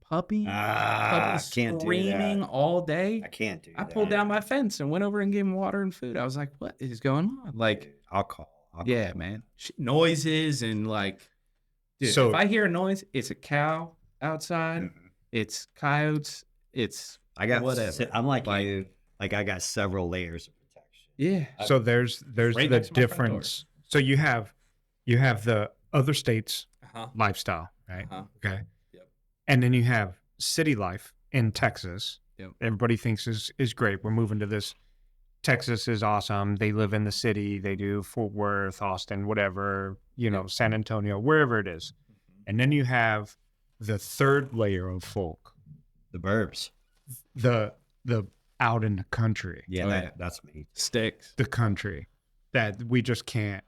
puppy. I can't screaming do that. all day. I can't do that. I pulled down my fence and went over and gave him water and food. I was like, what is going on? Like, I'll call. Man. Noises and like, dude, So- if I hear a noise, it's a cow outside. It's coyotes. It's whatever. I'm like you. Like I got several layers of protection. Yeah. So there's Right the next to my front difference. So you have the other states lifestyle, right? Okay. Yep. And then you have city life in Texas. Yep. Everybody thinks is great. We're moving to this. Texas is awesome. They live in the city. They do Fort Worth, Austin, whatever, San Antonio, wherever it is. And then you have the third layer of folk, The burbs. the out in the country, Yeah, that's me. Sticks. the country that we just can't.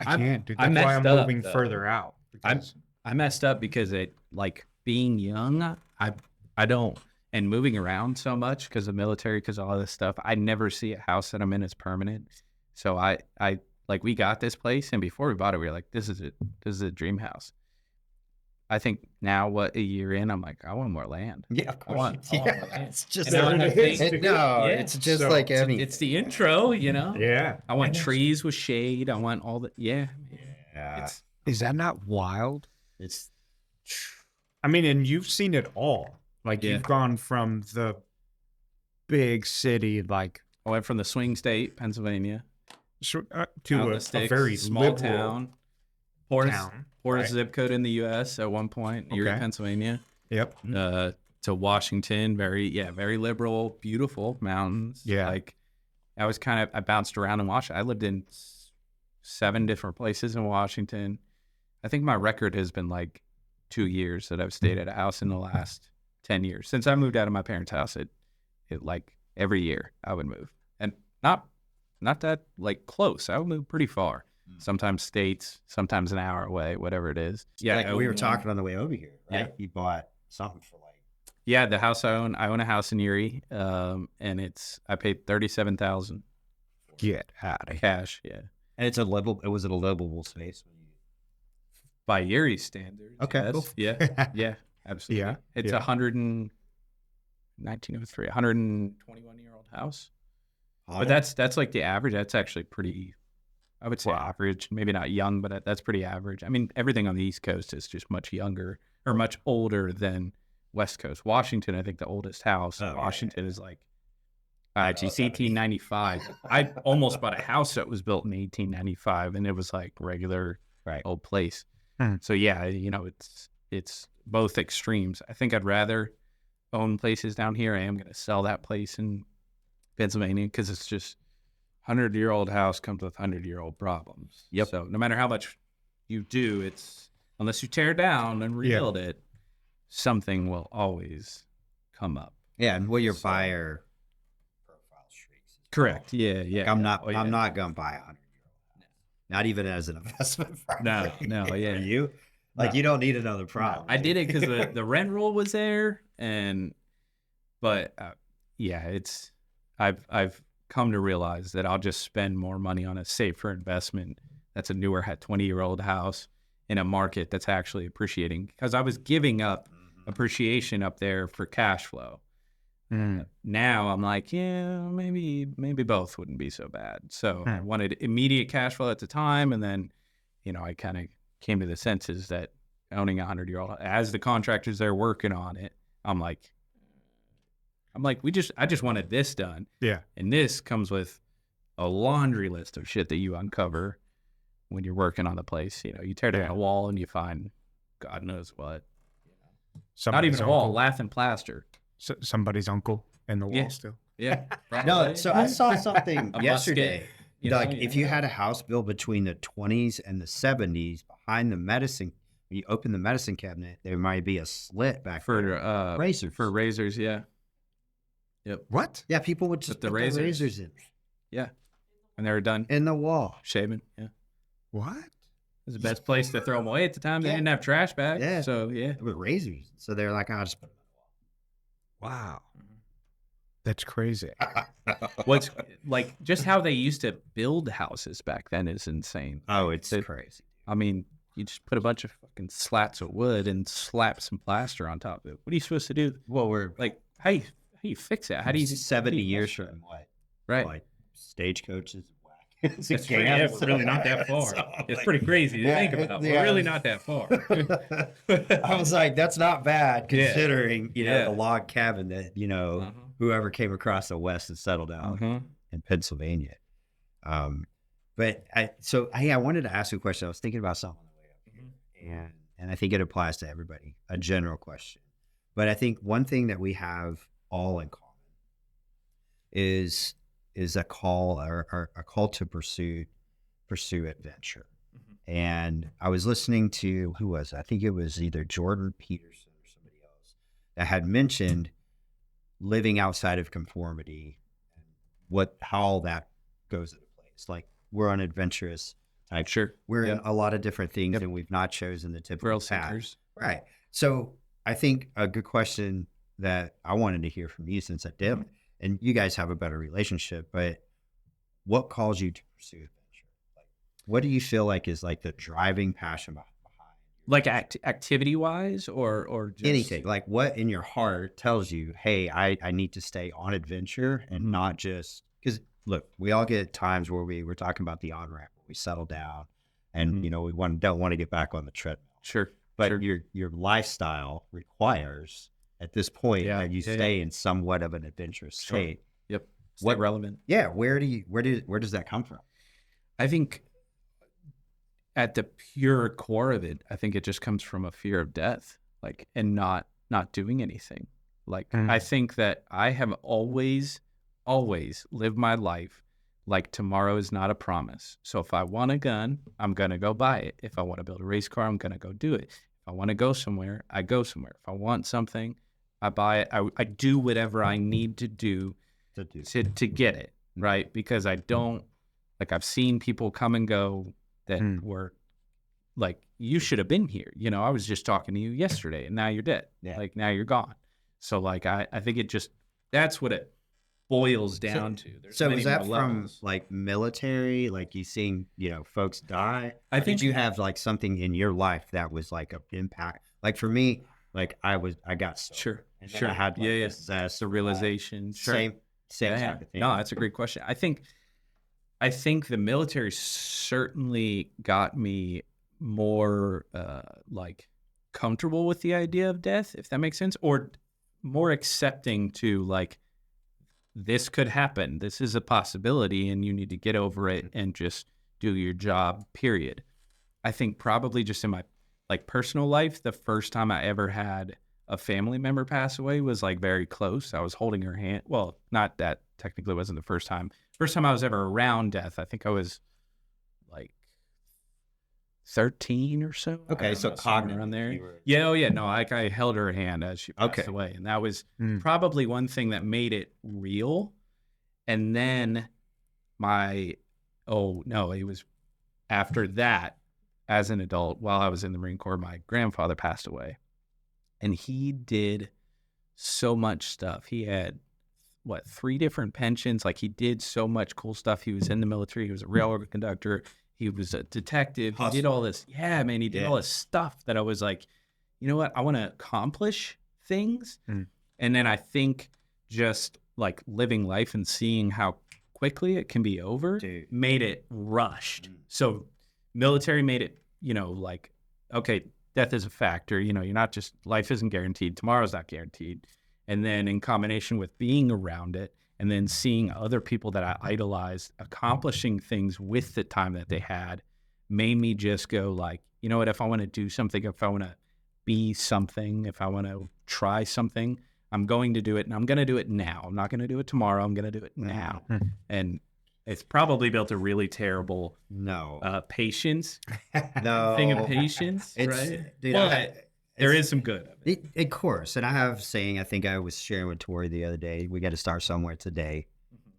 I can't, dude. I That's why I'm messed up, moving though. further out. because- I messed up because being young, I don't, and moving around so much because of military, because of all this stuff, I never see a house that I'm in as permanent. So we got this place, and before we bought it, we were like, this is it. This is a dream house. I think now, a year in, I'm like, I want more land. Yeah, of I course. want more land. It's just And now I think- it's just So, like any. It's the intro, Yeah. I want trees with shade. I want all the, Yeah. Is that not wild? It's I mean, and you've seen it all. Like Yeah. you've gone from the big city, like I went from the swing state, Pennsylvania, to out a the sticks, very small liberal town, poorest right? zip code in the U.S. at one point, Erie, Okay. Pennsylvania, Yep. to Washington, very liberal, beautiful mountains. Yeah. I bounced around in Washington. I lived in 7 different places in Washington. I think my record has been 2 years that I've stayed at a house in the last 10 years. Since I moved out of my parents' house, it every year I would move. And not that close. I would move pretty far. Sometimes states, sometimes an hour away, whatever it is. Yeah. like we were talking on the way over here, right? Yeah. You bought something for The house I own a house in Erie. And I paid $37,000 Get out of here. cash. Yeah. and it was a livable space. By Erie standards. Okay, yes. cool. Yeah. Yeah. Absolutely. Yeah, It's yeah. 121-year-old house. Oh, But that's the average. That's actually pretty, I would say average, maybe not young, but that's pretty average. I mean, everything on the East Coast is just much younger or much older than West Coast. Washington, I think the oldest house. Washington is like, it's 1895. I almost bought a house that was built in 1895, and it was like regular old place. So yeah, it's both extremes. I think I'd rather own places down here. I am going to sell that place in Pennsylvania because it's just 100-year-old house comes with 100-year-old problems. Yep. So no matter how much you do, it's unless you tear down and rebuild it, something will always come up. Yeah, and your buyer profile shrinks. Correct. Yeah. Like I'm not going to buy a 100-year-old house. Not even as an investment property. No, yeah. For you? Like you don't need another problem. I did it because the rent roll was there, but I've come to realize that I'll just spend more money on a safer investment that's a newer 20-year-old house in a market that's actually appreciating, because I was giving up appreciation up there for cash flow. Now I'm like, maybe both wouldn't be so bad. So I wanted immediate cash flow at the time, and then I kind of came to the senses that owning a 100-year-old, as the contractors there working on it, I'm like, I just wanted this done. Yeah. And this comes with a laundry list of shit that you uncover when you're working on the place. You tear down a wall and you find God knows what. Not even a wall, laughing plaster. Somebody's uncle in the wall still. Yeah. No, so I saw something A yesterday. musket, If you had a house built between the 20s and the 70s, behind the medicine, when you open the medicine cabinet, there might be a slit back for there. Razors. For razors, yeah. Yep. What? Yeah, people would just put the put the razors in. Yeah. And they were done In the wall. shaving. Yeah. What? It was the best place to throw them away at the time. They didn't have trash bags. Yeah. So, yeah. With razors. So they're like, I'll just put them Wow. That's crazy. What's like just how they used to build houses back then is insane. Oh, it's crazy. I mean, you just put a bunch of fucking slats of wood and slap some plaster on top of it. What are you supposed to do? Well, we're like, how you fix that? How do you 70 years from what? Right. Like stagecoaches. It's really not that far. It's pretty crazy to think about. We're really not that far. I was like, that's not bad considering, the log cabin that, whoever came across the West and settled down in Pennsylvania. But I wanted to ask you a question. I was thinking about something on the way up here, and I think it applies to everybody, a general question. But I think one thing that we have all in common is a call or a call to pursue adventure. And I was listening to, who was it? I think it was either Jordan Peterson or somebody else that had mentioned living outside of conformity and how that goes into place. Like we're on adventurous type. Sure. We're in a lot of different things and we've not chosen the typical path. Right. So I think a good question that I wanted to hear from you, since I did, and you guys have a better relationship, but what calls you to pursue adventure? Like, what do you feel like is like the driving passion behind? Like activity wise or just anything? Like what in your heart tells you, hey, I need to stay on adventure and not just, because look, we all get times where we're talking about the on-ramp, where we settle down and, we don't want to get back on the treadmill. Sure. But your lifestyle requires at this point that you stay in somewhat of an adventurous state. Yep. Stay relevant. Yeah. Where does that come from? I think at the pure core of it, I think it just comes from a fear of death, like, and not doing anything. Like, I think that I have always lived my life like tomorrow is not a promise. So if I want a gun, I'm going to go buy it. If I want to build a race car, I'm going to go do it. If I want to go somewhere, I go somewhere. If I want something, I buy it. I do whatever I need to do to get it, right? Because I don't, like, I've seen people come and go that were like, you should have been here. I was just talking to you yesterday and now you're dead. Yeah. Like, now you're gone. So like, I think it just, that's what it boils down to. So is that from like military, like you seeing, folks die? I think you have like something in your life that was like an impact. Like for me, like I got stuck. Sure. I had that's the realization. Same type of thing. No, that's a great question. I think the military certainly got me more like comfortable with the idea of death, if that makes sense, or more accepting to like, this could happen. This is a possibility and you need to get over it and just do your job, period. I think probably just in my like personal life, the first time I ever had a family member pass away was like very close. I was holding her hand. Well, not that technically wasn't the first time. First time I was ever around death, I think I was like 13 or so. Okay, so cognitive around there. you were- Yeah, oh yeah, no, like I held her hand as she passed away, and that was probably one thing that made it real. And then it was after that, as an adult, while I was in the Marine Corps, my grandfather passed away, and he did so much stuff. He had 3 different pensions. Like he did so much cool stuff. He was in the military. He was a railroad conductor. He was a detective. He did all this. Yeah, man, he did all this stuff that I was like, you know what? I want to accomplish things. And then I think just like living life and seeing how quickly it can be over made it rushed. So military made it, like, okay, death is a factor. You're not just, life isn't guaranteed. Tomorrow's not guaranteed. And then in combination with being around it, and then seeing other people that I idolized accomplishing things with the time that they had, made me just go like, you know what, if I want to do something, if I want to be something, if I want to try something, I'm going to do it, and I'm going to do it now. I'm not going to do it tomorrow. I'm going to do it now. And it's probably built a really terrible patience thing of patience, right? Dude, well, there is some good of it. Of course. And I have saying, I think I was sharing with Tori the other day, we got to start somewhere today.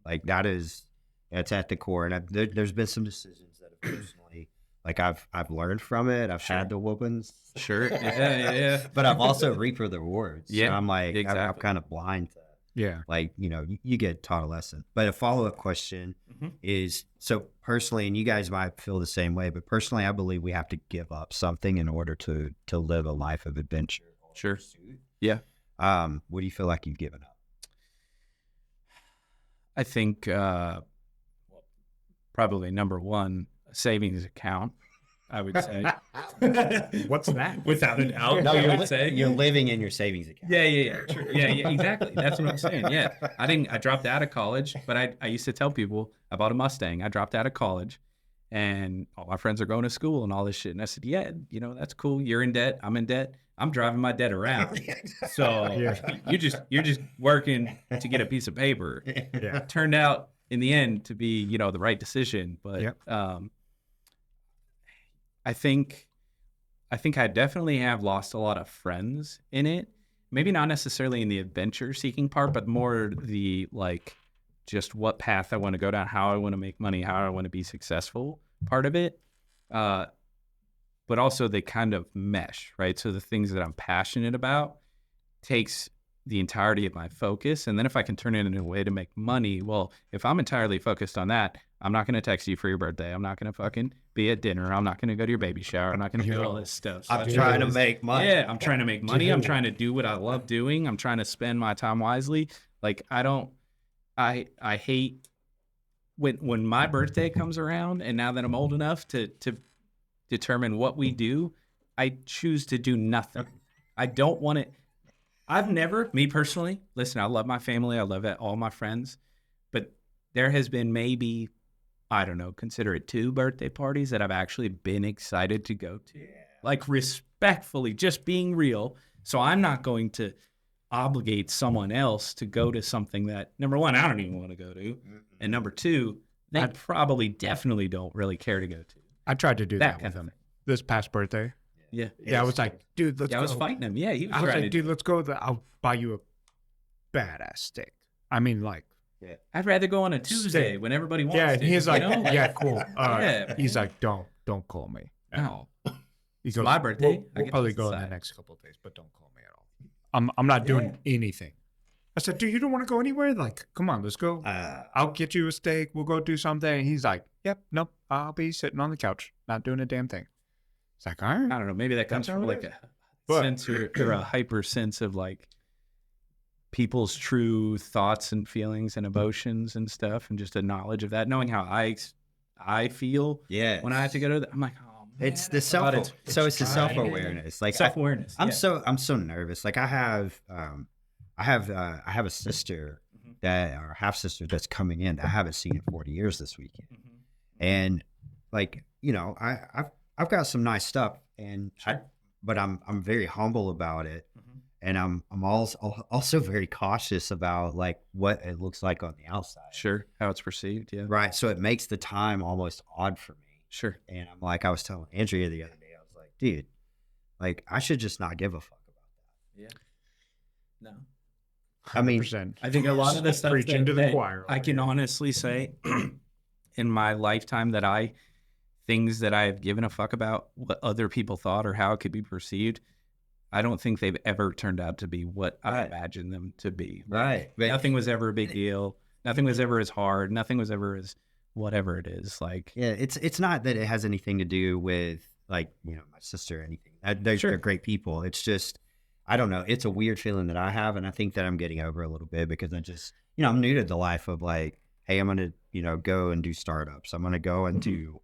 Like that's at the core. And there's been some decisions that have personally, like I've learned from it. I've had the whoopings. Sure. Yeah. But I've also reaped the rewards. Yeah. So I'm like, exactly. I'm kind of blind to Yeah. like, you get taught a lesson. But a follow-up question is, so personally, and you guys might feel the same way, but personally, I believe we have to give up something in order to live a life of adventure. Sure. Yeah. What do you feel like you've given up? I think probably number one, a savings account, I would say. What's that? Without a doubt. No, I would say. You're living in your savings account. Yeah. True. Yeah, exactly. That's what I'm saying. Yeah. I dropped out of college, but I used to tell people I bought a Mustang. I dropped out of college and all my friends are going to school and all this shit. And I said, yeah, that's cool. You're in debt. I'm in debt. I'm driving my debt around. So you're just working to get a piece of paper. Yeah. It turned out in the end to be, the right decision. But I think I definitely have lost a lot of friends in it. Maybe not necessarily in the adventure seeking part, but more the like just what path I want to go down, how I want to make money, how I want to be successful part of it. But also they kind of mesh, right? So the things that I'm passionate about takes the entirety of my focus. And then if I can turn it into a way to make money, well, if I'm entirely focused on that, I'm not going to text you for your birthday. I'm not going to fucking be at dinner. I'm not going to go to your baby shower. I'm not going to do all this stuff. So I'm trying to make money. Yeah, I'm trying to make money. I'm trying to do what I love doing. I'm trying to spend my time wisely. Like I hate when my birthday comes around, and now that I'm old enough to determine what we do, I choose to do nothing. I don't want it. I've never, me personally, listen, I love my family. I love all my friends, but there has been maybe, I don't know, consider it 2 birthday parties that I've actually been excited to go to. Yeah. Like respectfully, just being real. So I'm not going to obligate someone else to go to something that, number one, I don't even want to go to. And number 2, they probably definitely don't really care to go to. I tried to do that kind with of him thing. this past birthday. Yeah. Yeah, I was like, dude, let's go. I was fighting him. Yeah, he was I was trying like, to dude, let's go. I'll buy you a badass steak. I mean, like, I'd rather go on a Tuesday when everybody wants yeah, to. and he's like, like, yeah, cool. Yeah, he's like, don't call me at all. He goes, my birthday. We'll probably go in the next couple of days, but don't call me at all. I'm not doing anything. I said, dude, you don't want to go anywhere? Like, come on, let's go. I'll get you a steak. We'll go do something. And he's like, yep, nope, I'll be sitting on the couch, not doing a damn thing. It's like, all right. I don't know. Maybe that comes That's from how it like is. a sense or a hyper sense of like people's true thoughts and feelings and emotions and stuff, and just a knowledge of that, knowing how I feel when I have to go to I'm like, oh It's the self. So it's the self-awareness. Like Self-awareness. I'm so nervous. Like I have a sister that, or half sister, that's coming in that I haven't seen in 40 years this weekend, and like I've got some nice stuff, and but I'm very humble about it, and I'm also very cautious about like what it looks like on the outside. Sure, how it's perceived. Yeah. Right. So it makes the time almost odd for me. Sure. And I'm like, I was telling Andrea the other day, I was like, dude, like I should just not give a fuck about that. Yeah. No. I mean, I think a lot of the stuff preaching to the choir. I can honestly say in my lifetime things that I have given a fuck about what other people thought or how it could be perceived, I don't think they've ever turned out to be what I imagined them to be. Right. Nothing was ever a big deal. Nothing was ever as hard. Nothing was ever as whatever it is. Like, yeah, it's not that it has anything to do with like, my sister or anything. They're great people. It's just, I don't know. It's a weird feeling that I have. And I think that I'm getting over a little bit because I just, I'm new to the life of like, hey, I'm going to, go and do startups. I'm going to go and do,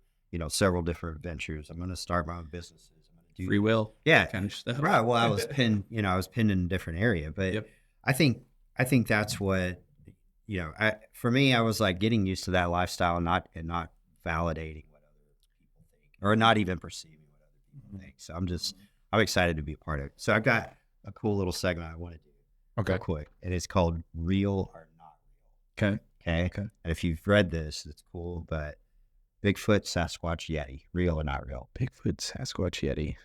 several different ventures. I'm going to start my own businesses. I'm going to do free will. Yeah. Kind of stuff. Right. Well, I was pinned in a different area, but I think that's what, for me, I was like getting used to that lifestyle and not validating what other people think or not even perceiving what other people think. So I'm excited to be a part of it. So I've got a cool little segment I want to do. Okay. Real quick. And it's called Real or Not Real. Okay. And if you've read this, it's cool, but Bigfoot, Sasquatch, Yeti, real or not real? Bigfoot, Sasquatch, Yeti.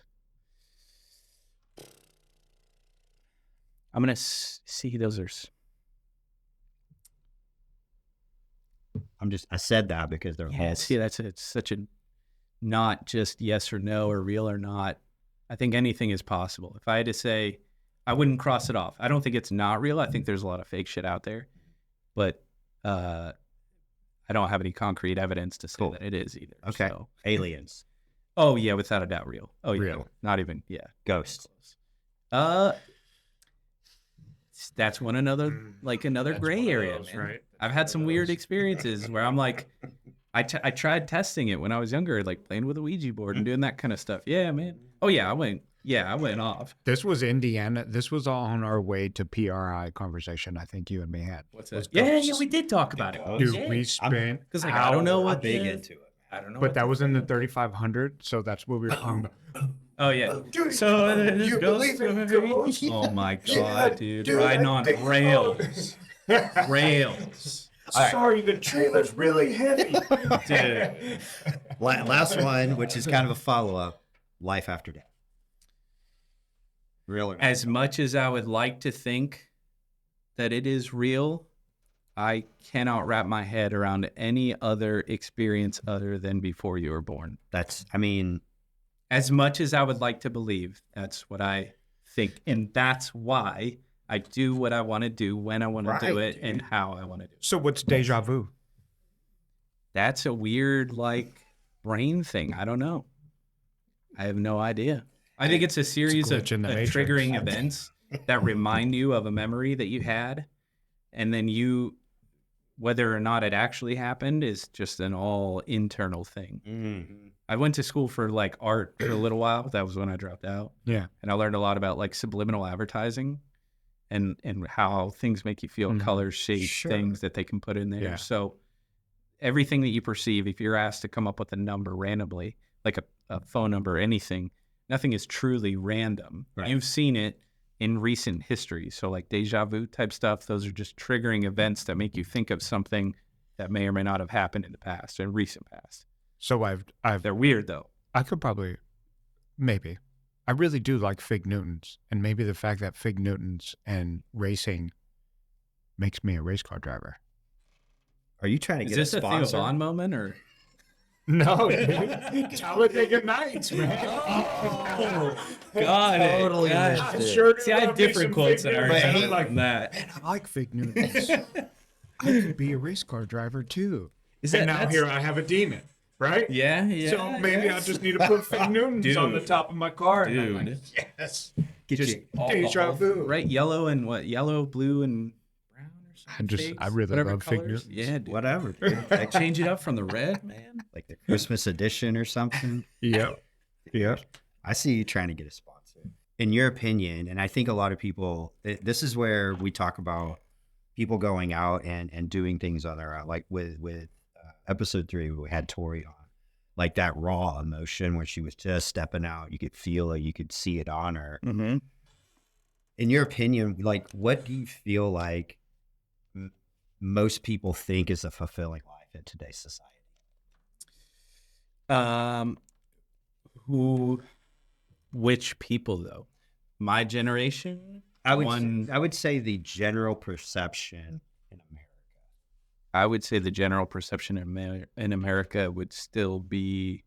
I'm going to see those are... I said that because they're it's such a not just yes or no or real or not. I think anything is possible. If I had to say, I wouldn't cross it off. I don't think it's not real. I think there's a lot of fake shit out there, but I don't have any concrete evidence to say that it is either. Okay. So. Aliens. Oh yeah, without a doubt, real. Oh yeah, real. Not even Ghosts. That's another gray area, man. Right? I've had some weird experiences where I'm like, I tried testing it when I was younger, like playing with a Ouija board and doing that kind of stuff. Yeah, man. Oh yeah, I went off. This was Indiana. This was all on our way to PRI conversation. I think you and me had. What's that? Yeah, we did talk about it. Dude, we spent because I don't know what big into it. I don't know. But that was in the 3500, so that's what we were talking about. Oh yeah. So you believe in ghosts? Oh my god, dude! Riding on rails. Rails. Sorry, the trailer's really heavy. Dude. Last one, which is kind of a follow-up, life after death. Real or not? As much as I would like to think that it is real, I cannot wrap my head around any other experience other than before you were born. As much as I would like to believe, that's what I think. And that's why I do what I want to do, when I want to do it, and how I want to do it. So what's deja vu? That's a weird, brain thing. I don't know. I have no idea. I think it's a series of triggering events that remind you of a memory that you had. And then whether or not it actually happened is just an all internal thing. Mm-hmm. I went to school for art for a little while. That was when I dropped out. Yeah. And I learned a lot about subliminal advertising and how things make you feel, colors, shapes, things that they can put in there. Yeah. So everything that you perceive, if you're asked to come up with a number randomly, like a phone number or anything, nothing is truly random. Right. You've seen it in recent history. So deja vu type stuff, those are just triggering events that make you think of something that may or may not have happened in the past, in recent past. So They're weird though. I could probably, maybe. I really do like Fig Newtons, and maybe the fact that Fig Newtons and racing makes me a race car driver. Are you trying to get a sponsor? Is this a Theo Vaughn moment or? No, Talladega Nights, man. Oh, got it. Totally got missed it. Sure. See, I had different quotes that are Newtons. like that. Man, I like Fig Newtons. I could be a race car driver too. And now here I have a demon, right? Yeah. So maybe I just need to put Fig Newtons on the top of my car. And I'm Dude. like, yes. Just Deja vu. right? Yellow and what? Yellow, blue, and brown or something. I really Whatever love Fig colors. Newtons. Yeah, dude. Whatever. Change it up from the red, man. Like the Christmas edition or something. Yeah. Yeah. I see you trying to get a sponsor. In your opinion, and I think a lot of people, this is where we talk about people going out and doing things on their own. Like with episode 3, we had Tori on. Like that raw emotion where she was just stepping out. You could feel it. You could see it on her. Mm-hmm. In your opinion, like what do you feel like most people think is a fulfilling life in today's society? Which people though? My generation? I would say the general perception in America. I would say the general perception in America would still be,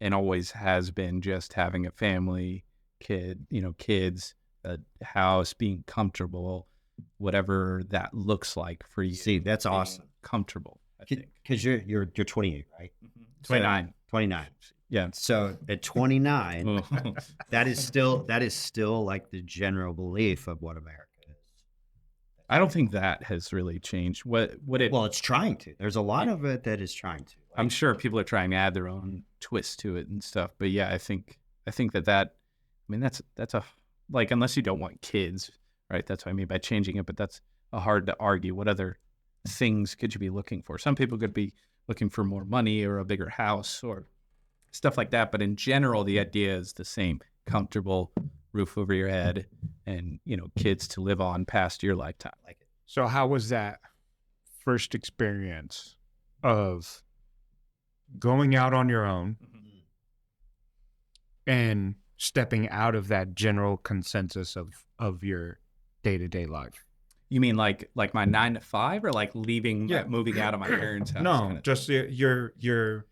and always has been, just having a family, kids, a house, being comfortable, whatever that looks like for you. See, that's awesome. Comfortable, I think. Because you're 28, right? 29. So, 29. Yeah. So at 29, that is still like the general belief of what America is. I don't think that has really changed. Well, it's trying to. There's a lot of it that is trying to. I'm sure people are trying to add their own twist to it and stuff. But yeah, I think that I mean, that's a, like, unless you don't want kids, right? That's what I mean by changing it. But that's hard to argue. What other things could you be looking for? Some people could be looking for more money or a bigger house or stuff like that. But in general, the idea is the same: comfortable, roof over your head, and kids to live on past your lifetime. Like it. So how was that first experience of going out on your own and stepping out of that general consensus of your day-to-day life? You mean like my 9 to 5, or like leaving, moving out of my parents' house? No, just you're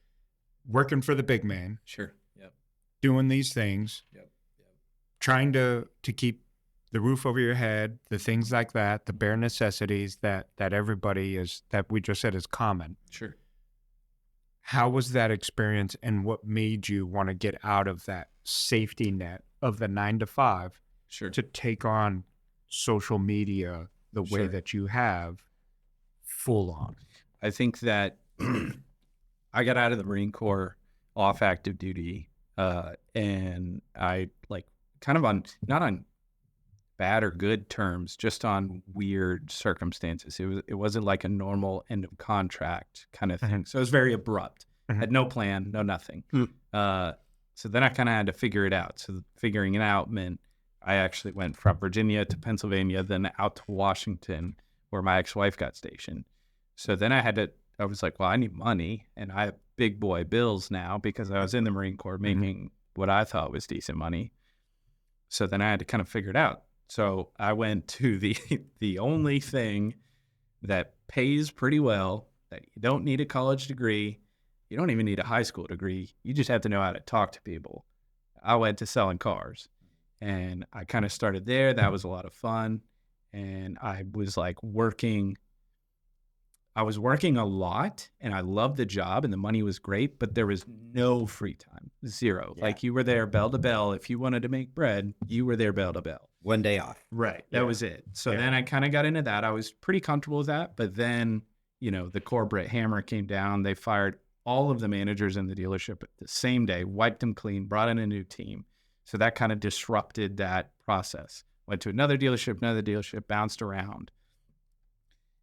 working for the big man. Sure. Yep. Doing these things. Yep. Trying to keep the roof over your head, the things like that, the bare necessities that everybody is, that we just said is common. Sure. How was that experience, and what made you want to get out of that safety net of the 9 to 5 Sure. to take on social media the way that you have full on? I think that I got out of the Marine Corps off active duty, and I kind of on, not on bad or good terms, just on weird circumstances. It wasn't like a normal end of contract kind of thing. So it was very abrupt. Had no plan, no nothing. So then I kind of had to figure it out. So figuring it out meant I actually went from Virginia to Pennsylvania, then out to Washington, where my ex-wife got stationed. So then I was like, well, I need money, and I have big boy bills now because I was in the Marine Corps making what I thought was decent money. So then I had to kind of figure it out. So I went to the only thing that pays pretty well, that you don't need a college degree, you don't even need a high school degree, you just have to know how to talk to people. I went to selling cars, and I kind of started there. That was a lot of fun, and I was like working a lot, and I loved the job, and the money was great, but there was no free time, zero. Yeah. Like, you were there bell to bell. If you wanted to make bread, you were there bell to bell. One day off. Right. That was it. So then I kind of got into that. I was pretty comfortable with that. But then, the corporate hammer came down. They fired all of the managers in the dealership the same day, wiped them clean, brought in a new team. So that kind of disrupted that process. Went to another dealership, bounced around.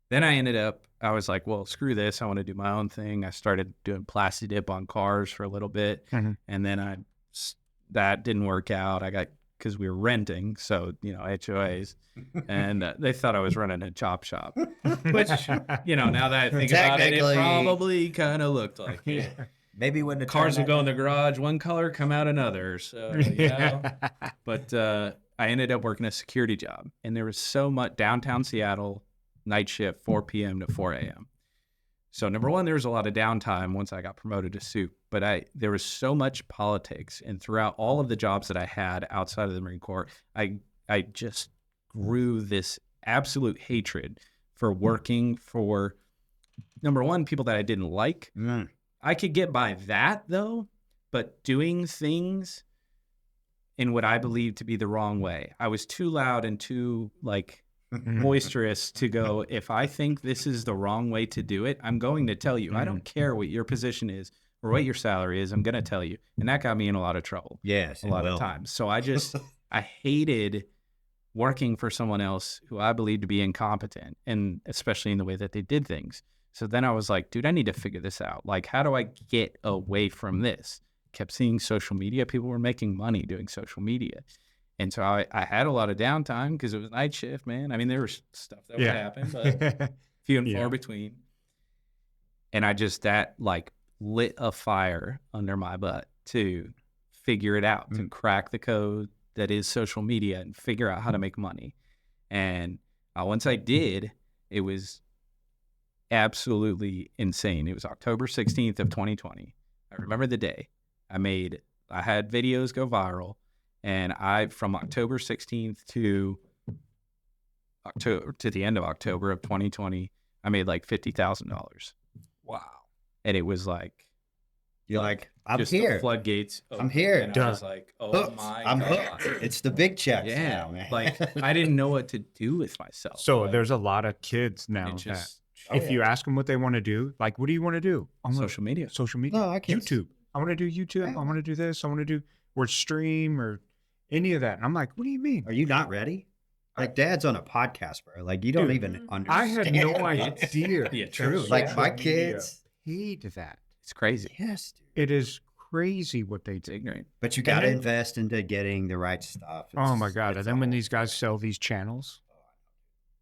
Then I was like, well, screw this. I want to do my own thing. I started doing plasti dip on cars for a little bit. And then that didn't work out. Because we were renting, so, HOAs, and they thought I was running a chop shop, which, now that I think about it, it probably kind of looked like it. Maybe when the cars would go in the garage, one color, come out another. So, But I ended up working a security job, and there was so much downtown Seattle, night shift, 4 p.m. to 4 a.m. So number one, there was a lot of downtime once I got promoted to soup, but there was so much politics, and throughout all of the jobs that I had outside of the Marine Corps, I just grew this absolute hatred for working for, number one, people that I didn't like. I could get by that though, but doing things in what I believed to be the wrong way. I was too loud and too boisterous to go, if I think this is the wrong way to do it, I'm going to tell you. I don't care what your position is or what your salary is, I'm going to tell you. And that got me in a lot of trouble. Yes, A lot of times. So I hated working for someone else who I believed to be incompetent, and especially in the way that they did things. So then I was like, dude, I need to figure this out. Like, how do I get away from this? Kept seeing social media. People were making money doing social media. And so I had a lot of downtime because it was night shift, man. I mean, there was stuff that would happen, but few and far between. And that like lit a fire under my butt to figure it out, to crack the code that is social media and figure out how to make money. And once I did, it was absolutely insane. It was October 16th of 2020. I remember the day. I had videos go viral, and from October 16th to the end of October of 2020, I made like $50,000. Wow. And it was like, you're like, I'm just here. The floodgates opened, I'm here. And I was like, oh Hooked. my I'm God. hooked. It's the big checks Yeah. now, man. Like, I didn't know what to do with myself. So like, there's a lot of kids now it just, that if you ask them what they want to do, like, what do you want to do? social media. Social media. No, I can't. YouTube. I want to do YouTube. I want to do this. I want to do or stream or any of that. And I'm like, what do you mean? Are you not ready? Like, Dad's on a podcast, bro. Like, you don't even understand. I had no idea. Yeah, true. Like, Social my media kids. paid that. It's crazy. Yes, dude. It is crazy what they It's do. ignorant. But you got to invest into getting the right stuff. Oh my God. And then when these guys sell these channels,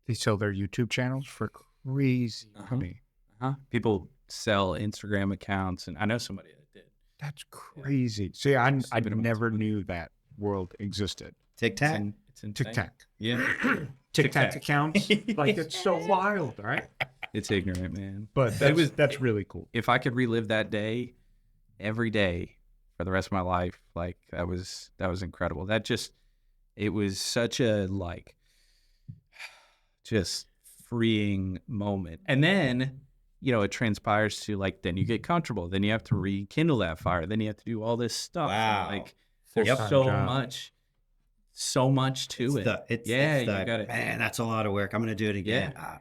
they sell their YouTube channels for crazy money. People sell Instagram accounts, and I know somebody that did. That's crazy. See, I Stupid amounts never of money. knew that world existed. TikTok. It's insane. TikTok. Yeah. TikTok accounts. Like, it's so wild, right? It's ignorant, man. But that's really cool. If I could relive that day every day for the rest of my life, like that was incredible. It was such a like just freeing moment. And then, it transpires to like, then you get comfortable. Then you have to rekindle that fire. Then you have to do all this stuff. Wow. Like there's Full-time so job. much to it. You got it. Man, that's a lot of work. I'm going to do it again. Yeah.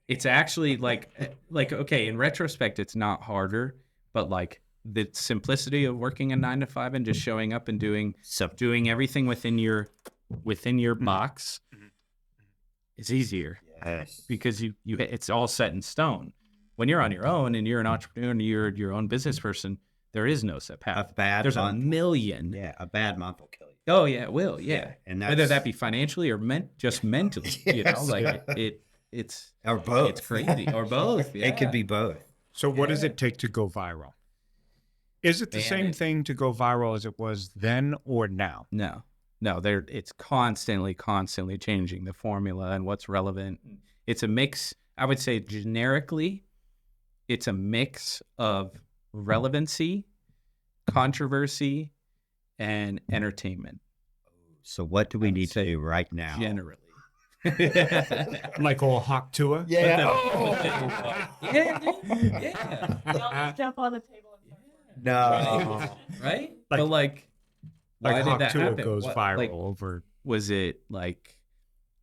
It's actually like, okay, in retrospect, it's not harder, but like the simplicity of working a 9 to 5 and just showing up and doing everything within your box is easier. Yes. Because it's all set in stone. When you're on your own and you're an entrepreneur and you're your own business person, there is no set path. There's a million. Yeah, a bad month will kill you. Oh yeah, it will. Yeah, and whether that be financially or just mentally, Yes. It's Or both. It's crazy, or both. Yeah. It could be both. So what does it take to go viral? Is it the same thing to go viral as it was then or now? No. It's constantly changing the formula and what's relevant. It's a mix. I would say generically, it's a mix of relevancy, controversy, and entertainment. So what do we need to do right now? Generally. Like old Hawk Tua? Yeah. Yeah. Don't jump on the table. No. Right? Like- But like, why Like did Hawk that Tua happen? goes viral over. Was it like,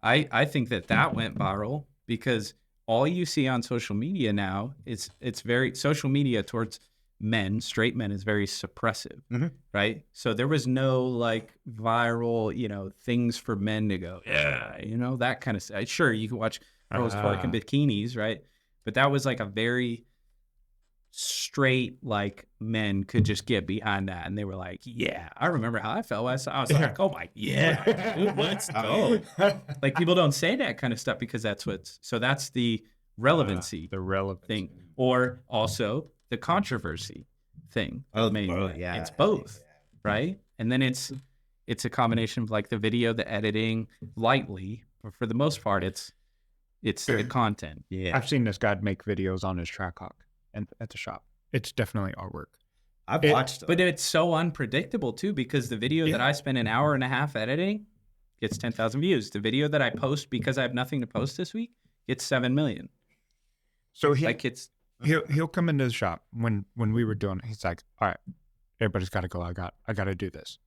I think that went viral because all you see on social media now is it's very, social media towards men, straight men, is very suppressive, right? So there was no like viral, things for men to go, that kind of stuff. Sure, you can watch girls twerk in bikinis, right? But that was like a very straight, like men could just get behind that, and they were like, "Yeah, I remember how I felt." I was like, "Oh my, dude, let's go!" Like people don't say that kind of stuff because that's the relevancy, The relevant thing, or also the controversy thing. Yeah. It's both, right? And then it's a combination of like the video, the editing, lightly, but for the most part, it's the content. Yeah. I've seen this guy make videos on his TrackHawk and at the shop. It's definitely artwork. I've watched them. But it's so unpredictable too, because the video that I spend an hour and a half editing gets 10,000 views. The video that I post because I have nothing to post this week gets 7 million. So he'll come into the shop when we were doing it. He's like, all right, everybody's got to go. I got to do this.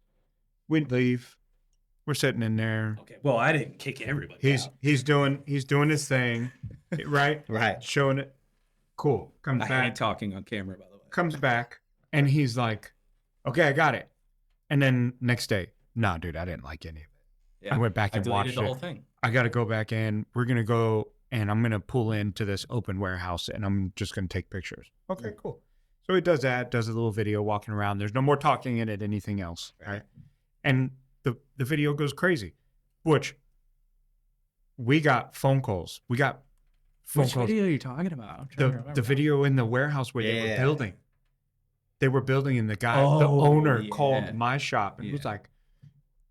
We leave. We're sitting in there. Okay. Well, I didn't kick everybody out. He's doing his thing, right? Right. Showing it. Cool. Comes I back. hate talking on camera, by the way. Comes back, And he's like, okay, I got it. And then next day, nah, dude, I didn't like any of it. Yeah. I went back I and deleted watched the it. whole thing. I got to go back in. We're going to go and I'm going to pull into this open warehouse and I'm just going to take pictures. Okay, cool. So he does that, does a little video walking around. There's no more talking in it, anything else. Right. And the video goes crazy. Butch, we got phone calls. We got phone Which calls. video are you talking about? I'm trying to The remember. video in the warehouse where they were Yeah. building. They were building and the Oh, owner yeah. called my shop and was Yeah. like,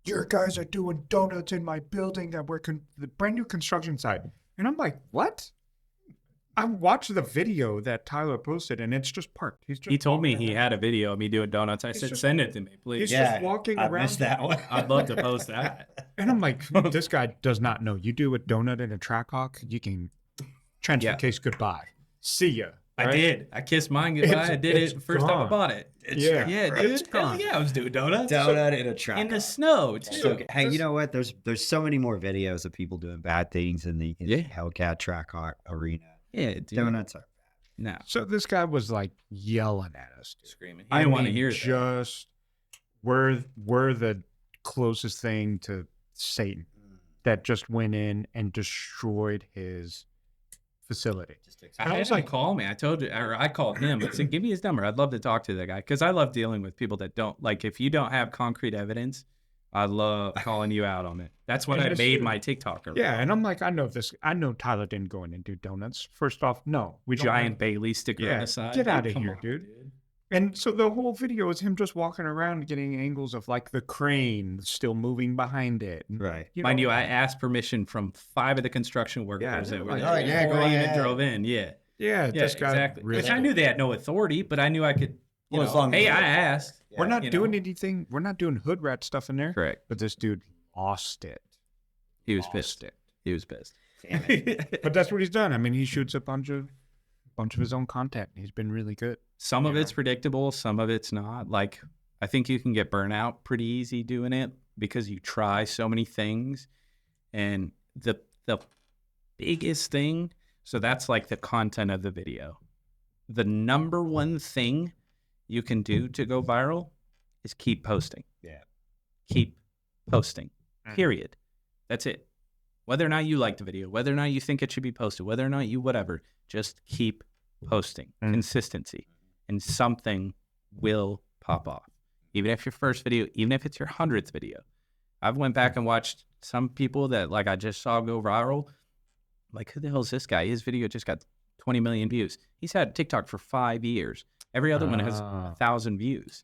your guys are doing donuts in my building that we're the brand new construction site. And I'm like, what? I watched the video that Tyler posted and it's just parked. He's just He told me walking he around. had a video of me doing donuts. I It's said, just- send it to me, please. He's just walking I around. missed that one. I'd love to post that. And I'm like, this guy does not know. You do a donut in a TrackHawk, you can transfer Yeah. case goodbye. See ya. I right? did. I kissed mine goodbye. I did it's it the first time I gone. bought it. Yeah. Yeah, It's dude. Hell gone. yeah, I was doing donuts. Donut in a track. In the snow, too. So, hey, you know what? There's so many more videos of people doing bad things in the Yeah. Hellcat TrackHawk arena. Yeah, dude. Donuts are No. So this guy was like yelling at us. Dude. Screaming. He I didn't want to mean, hear that. just we're the closest thing to Satan that just went in and destroyed his facility. I I was was like, like- call me. I told you, or I called him. I said, give me his number. I'd love to talk to that guy because I love dealing with people that don't like. If you don't have concrete evidence, I love calling you out on it. That's what And I it's made true. my TikToker. Yeah, and I'm like, I know Tyler didn't go in and do donuts. First off, no, we don't Giant have- Baily sticker on Yeah, the side. get outta Come here, on, dude. And so the whole video is him just walking around, getting angles of like the crane still moving behind it. And, right. Mind know, you, I asked permission from 5 of the construction workers Yeah, that were like, there oh, yeah, before go I even ahead. drove in. Yeah, yeah, this guy exactly. really. Which I knew they had no authority, but I knew I could. You Well, as know, long as hey, you- I asked. We're not you doing know. anything. We're not doing hood rat stuff in there. Correct. But this dude lost it. He was Lost pissed. it. He was pissed. But that's what he's done. I mean, he shoots a bunch of his own content. He's been really good. Some of it's predictable, some of it's not. Like, I think you can get burnout pretty easy doing it because you try so many things. And the biggest thing, so that's like the content of the video. The number one thing you can do to go viral is keep posting. Yeah. Keep posting. Period. That's it. Whether or not you like the video, whether or not you think it should be posted, whether or not you whatever, just keep posting. Consistency. And something will pop off. Even if your first video, even if it's your 100th video. I've went back and watched some people that like I just saw go viral. Like, who the hell is this guy? His video just got 20 million views. He's had TikTok for 5 years. Every other one has 1,000 views.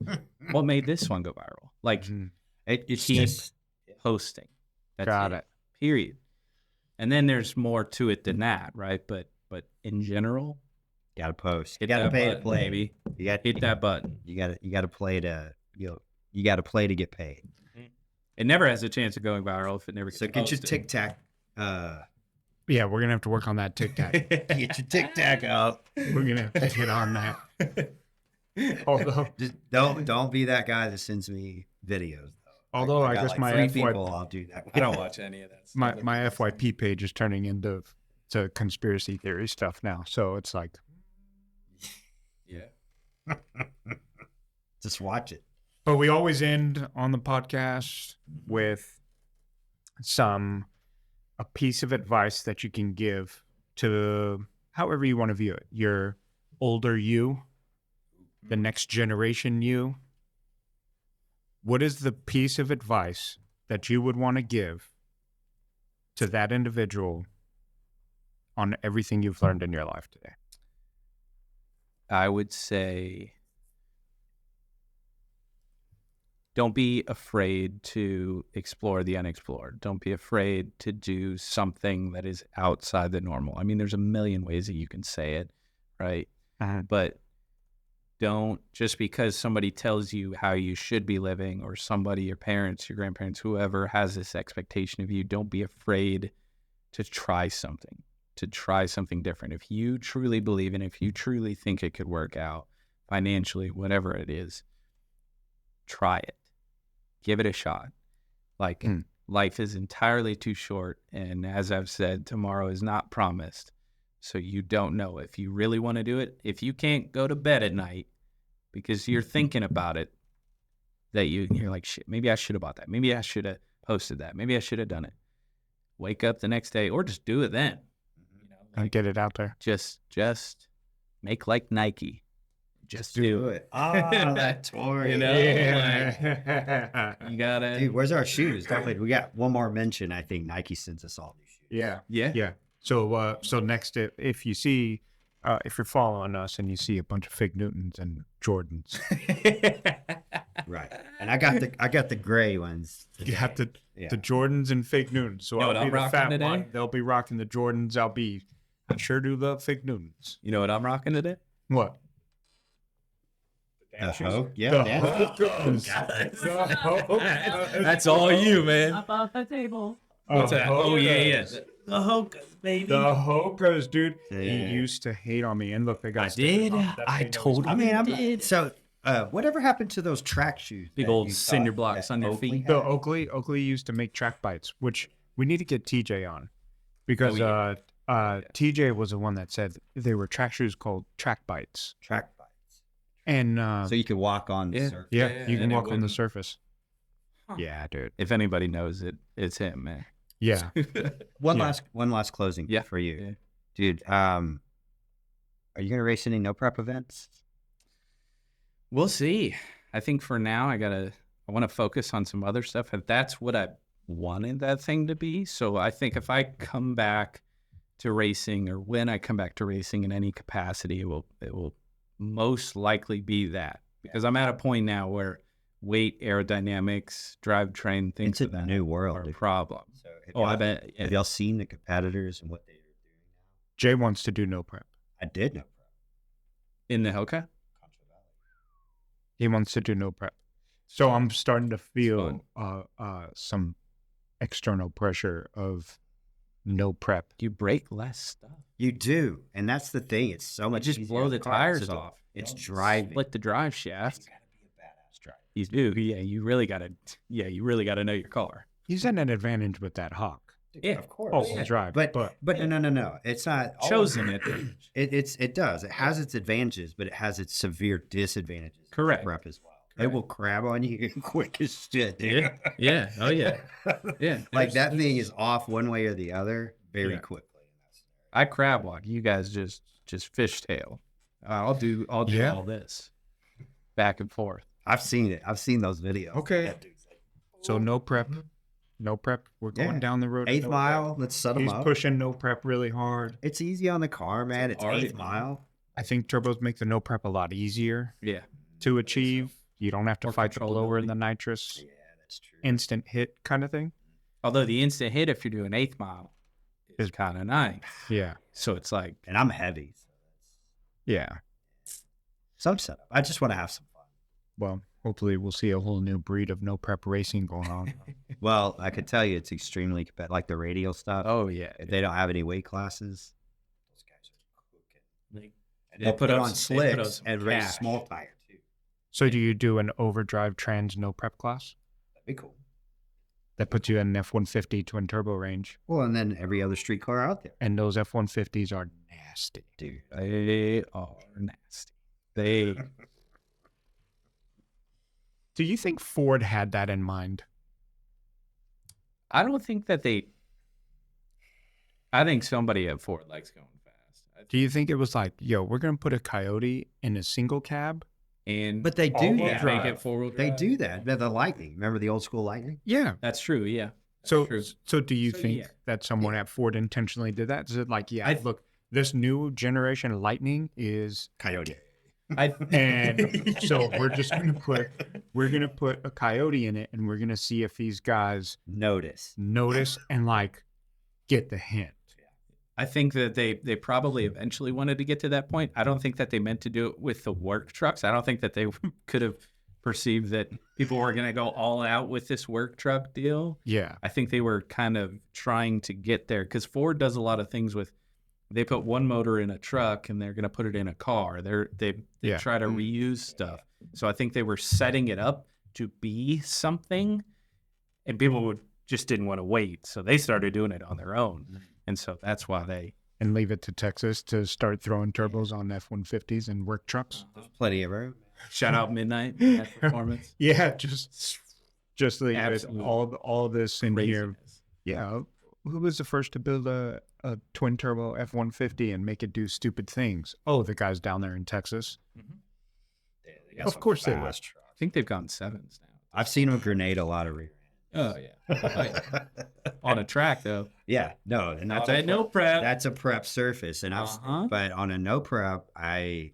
What made this one go viral? Like, It's keep just posting. That's Got it. Period. And then there's more to it than that, right? But in general, gotta post. You hit gotta that pay to button, play. baby. You got Hit that button. You gotta play to you gotta play to get paid. It never has a chance of going viral if it never gets So get your posted. tic tac. Yeah, we're gonna have to work on that tic tac. Get your tic tac up. We're gonna have to hit on that. Although, Just don't be that guy that sends me videos. although I got guess like my 3 FY people, I'll do that. I don't watch any of that stuff. my FYP page is turning into conspiracy theory stuff now. So it's like, Yeah. Just watch it. but we always end on the podcast with a piece of advice that you can give to however you want to view it. Your older you, the next generation you. What is the piece of advice that you would want to give to that individual on everything you've learned in your life today? I would say don't be afraid to explore the unexplored. Don't be afraid to do something that is outside the normal. I mean, there's a million ways that you can say it, right? But don't, just because somebody tells you how you should be living, or somebody, your parents, your grandparents, whoever has this expectation of you, don't be afraid to try something different. If you truly believe in it, if you truly think it could work out financially, whatever it is, try it. Give it a shot. Like, life is entirely too short. And as I've said, tomorrow is not promised. So you don't know if you really want to do it. If you can't go to bed at night because you're thinking about it. That you're like, shit, maybe I should have bought that. Maybe I should have posted that. Maybe I should have done it. Wake up the next day, or just do it then. You know, And get it out there. Just make like Nike. Just do it. That's Tory. You know, Yeah. you gotta. Dude, where's our shoes? Definitely, we got one more mention. I think Nike sends us all new shoes. Yeah. Yeah. So next, if you see, if you're following us and you see a bunch of Fig Newtons and Jordans, Right. And I got the gray ones. you have today. the Jordans and Fig Newtons. So You know what I'll be I'm the rocking fat today? one. They'll be rocking the Jordans. I sure do love Fig Newtons. You know what I'm rocking today? What? The Hoke? Yeah. The Dan. Hokas. The Hokas. That's all you, man. Up off the table. What's that? Oh yeah. Hokas. The Hokas, baby. The Hokas, dude. He Yeah. used to hate on me, and look, they got. I stickers did. on them. That I thing told always- I mean, did. so whatever happened to those track shoes? Big that old you cinder thought blocks that on your Oakley feet. had? The Oakley used to make track bites, which we need to get TJ on, because Oh, yeah. TJ was the one that said they were track shoes called track bites, Track bites. and So you could walk on the yeah. surface. yeah, yeah, you can and it walk on the wouldn't- surface. Huh. Yeah, dude. If anybody knows it, it's him, man. Yeah, One Yeah. last closing Yeah. for you. Yeah. Dude, are you gonna race any no prep events? We'll see. I think for now, I want to focus on some other stuff, and that's what I wanted that thing to be. So I think if I come back to racing, or when I come back to racing in any capacity, it will most likely be that, because I'm at a point now where weight, aerodynamics, drivetrain, things It's a of that new world, are a dude. problem. So have Oh, I y'all- bet. Have y'all seen the competitors and what they're doing now? Jay wants to do no prep. I did know. In the Hoka? He wants to do no prep. So I'm starting to feel fun. some external pressure of no prep. You break less stuff. You do, and that's the thing. It's so much. just easier blow in the car. tires It's off. It's driving. Split the drive shaft. You gotta be a badass driver. You do. Yeah, you really gotta know your car. He's at an advantage with that Hawk. Yeah, Of course. All-wheel drive, But but no. It's not Chosen it. It does. It has its advantages, but it has its severe disadvantages. with Correct. Prep as well. It Correct. will crab on you quick as shit, dude. Yeah. Oh yeah. Yeah. Like that thing is off one way or the other very Yeah. quickly. I crab walk. You guys just fishtail. I'll do Yeah. all this back and forth. I've seen it. I've seen those videos. Okay. That dude's like, so no prep. No prep. We're going Yeah. down the road. of 8th no mile. prep. Let's set them He's up. pushing no prep really hard. It's easy on the car, man. It's already- 8th mile. I think turbos make the no prep a lot easier Yeah. to achieve. You don't have to More fight the blower and controllability. the nitrous. Yeah, that's true. Instant hit kind of thing. Although the instant hit, if you're doing 8th mile, is kind of nice. Yeah. So it's like, And I'm heavy. So Yeah. some setup. I just want to have some fun. Well, hopefully we'll see a whole new breed of no prep racing going on. Well, I could tell you it's extremely competitive. Like the radial stuff. oh yeah, If they don't have any weight classes, those guys are cooking. They They'll put put it up on some- they put up slicks some and race cash. small tire too. So do you do an overdrive trans no prep class? That'd be cool. That puts you in an F-150 twin turbo range. Well, and then every other street car out there, And those F-150s are nasty. dude. They are nasty. They Do you think Ford had that in mind? I don't think that they. I think somebody at Ford likes going fast. Do you think it was like, yo, we're going to put a Coyote in a single cab? And But they do All-wheel that. drive. make it 4-wheel They drive. do that. The Lightning. Remember the old school Lightning? Yeah. That's true. Yeah. That's So, true. so do you So, think yeah. that someone at Ford intentionally did that? Is it like, yeah, I- look, this new generation Lightning is, Coyote. and so we're gonna put a Coyote in it, and we're gonna see if these guys Notice. notice and like get the hint. I think that they probably eventually wanted to get to that point. I don't think that they meant to do it with the work trucks. I don't think that they could have perceived that people were going to go all out with this work truck deal. Yeah. I think they were kind of trying to get there because Ford does a lot of things with. They put one motor in a truck and they're going to put it in a car. They Yeah. try to reuse stuff. So I think they were setting it up to be something, and people just didn't want to wait. So they started doing it on their own, and so that's why they. And leave it to Texas to start throwing turbos on F-150s and work trucks. There's plenty of room. Shout out Midnight that performance. Yeah, just leave it. Absolute All this in here. Craziness. Yeah, who was the first to build a twin turbo F-150 and make it do stupid things? Oh, the guys down there in Texas. They got Of some course they fast trucks. I think they've gone 7s now. I've seen them grenade a lot of rear. Oh yeah. On a track though. Yeah, no, and that's Not at no prep. That's a prep surface, and Uh-huh. but on a no prep, I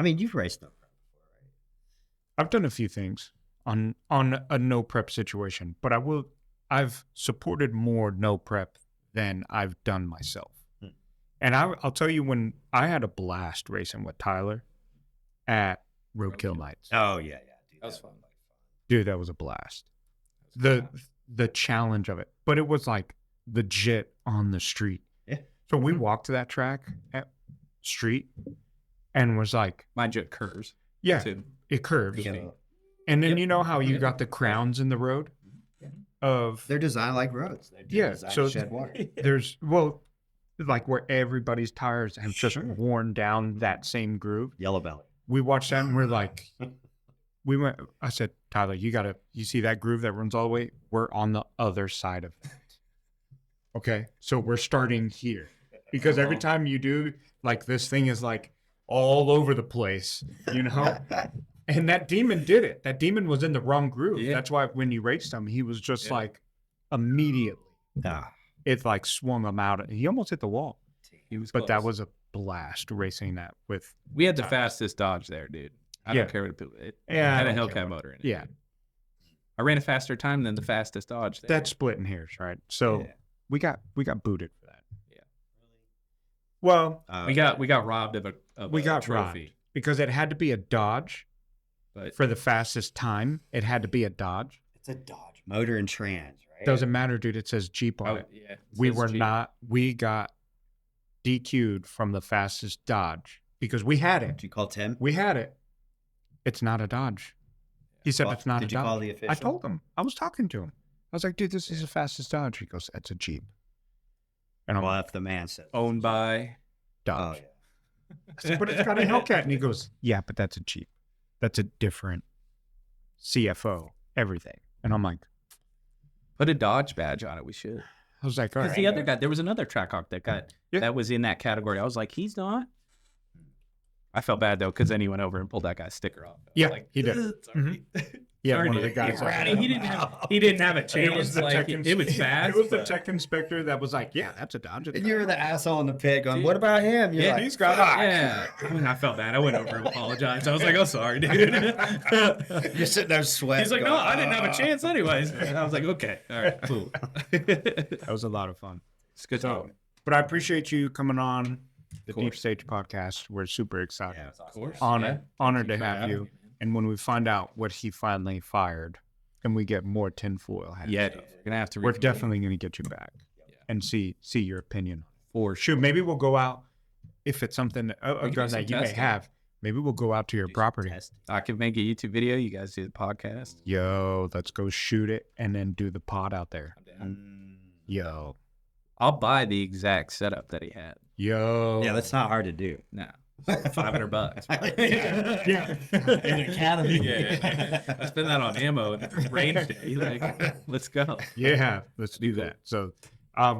mean, you've raced no prep before, right? I've done a few things on a no prep situation, but I've supported more no prep than I've done myself. And I'll tell you, when I had a blast racing with Tyler at Roadkill Nights. Oh yeah, dude, That was fun. Dude, that was a blast. The challenge of it, but it was like legit on the street. Yeah. So we walked to that track at street and was like, Mind you, it curves. yeah, Too. it curves. You know, And then Yep. you know how you got the crowns in the road of they're designed like roads. They're Yeah, designed so to shed water. there's like where everybody's tires have just worn down that same groove. Yellow belly. We watched that and we're like, I said, Tyler, you see that groove that runs all the way? We're on the other side of that. Okay. So we're starting here because every time you do, like, this thing is like all over the place, you know? And that demon did it. That demon was in the wrong groove. Yeah. That's why when you raced him, he was just like immediately, Ah, it like swung him out. He almost hit the wall, He was but that close. was a blast racing that with. We had the fastest Dodge there, dude. I Yeah. don't care what it Yeah, I had a don't Hellcat care motor in it. Yeah. dude. I ran a faster time than the fastest Dodge there. That's splitting hairs, right? So Yeah. we got booted for that. Yeah. Well, we got robbed of we a got trophy. robbed because it had to be a Dodge But for the fastest time. It had to be a Dodge. it's a Dodge motor and trans, right? Doesn't matter, dude. It says Jeep on oh, it. yeah. it We says were Jeep. not. We got DQ'd from the fastest Dodge because we had it. Did you call Tim? We had it. It's not a Dodge. He said it's not Did a you Dodge. call the official? I told him. I was talking to him. I was like, dude, this is the fastest Dodge. He goes, it's a Jeep. And I'm Well, like, if the man said Owned by. Oh Dodge. yeah. I said, but it's got a Hellcat. And he goes, yeah, but that's a Jeep. That's a different CFO, everything. And I'm like, Put a Dodge badge on it. We should. I was like, all Because right. the other guy, there was another TrackHawk Yeah. that was in that category. I was like, he's not. I felt bad though, because then he went over and pulled that guy's sticker off. I was Yeah, like, he did. Sorry. Yeah, Sorry, one of the dude. guys. He didn't have a chance. It was the like, tech it was fast. It was the but- tech inspector that was like, yeah, that's a Dodge. And you were the asshole in the pit going, Dude. "What about him?" You're Yeah, like, he's got "Fuck." Yeah, I mean, I felt bad. I went over and apologized. I was like, "Oh, sorry, dude." You're sitting there sweating. He's like, "No, I didn't have a chance, anyways." And I was like, "Okay, all right, cool." That was a lot of fun. It's good So, talk. but I appreciate you coming on the Of Deep course. Stage podcast. We're super excited. Yeah, it's awesome. Of course. Honored, honored to for have having you. me, man. And when we find out what he finally fired, and we get more tinfoil hats, Yeah, dude, we're gonna have to. we're reconvene. definitely going to get you back and see your opinion. for sure. Shoot, maybe we'll go out if it's something a can do gun some that you may testing. have. Maybe we'll go out to your property. I could make a YouTube video. You guys do the podcast. Yo, let's go shoot it and then do the pod out there. I'm down. Yo, I'll buy the exact setup that he had. yo. Yeah, that's not hard to do. No, $500. Yeah. An academy. Yeah, I spend that on ammo and range day. Like, let's go. Yeah, let's do that. So,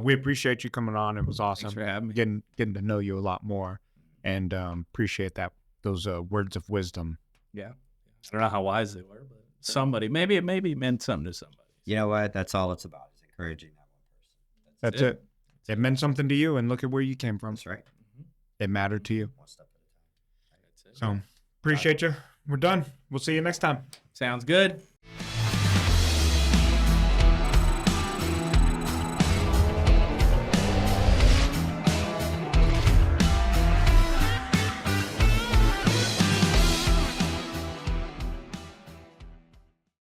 we appreciate you coming on. It was awesome. Thanks for having me. Getting to know you a lot more, and appreciate those words of wisdom. Yeah, I don't know how wise they were, but somebody maybe it meant something to somebody. You know what? That's all it's about, is encouraging that one person. That's it. It meant something to you, and look at where you came from. That's right. It mattered to you. One step at a time. That's it. So, appreciate you. We're done. We'll see you next time. Sounds good.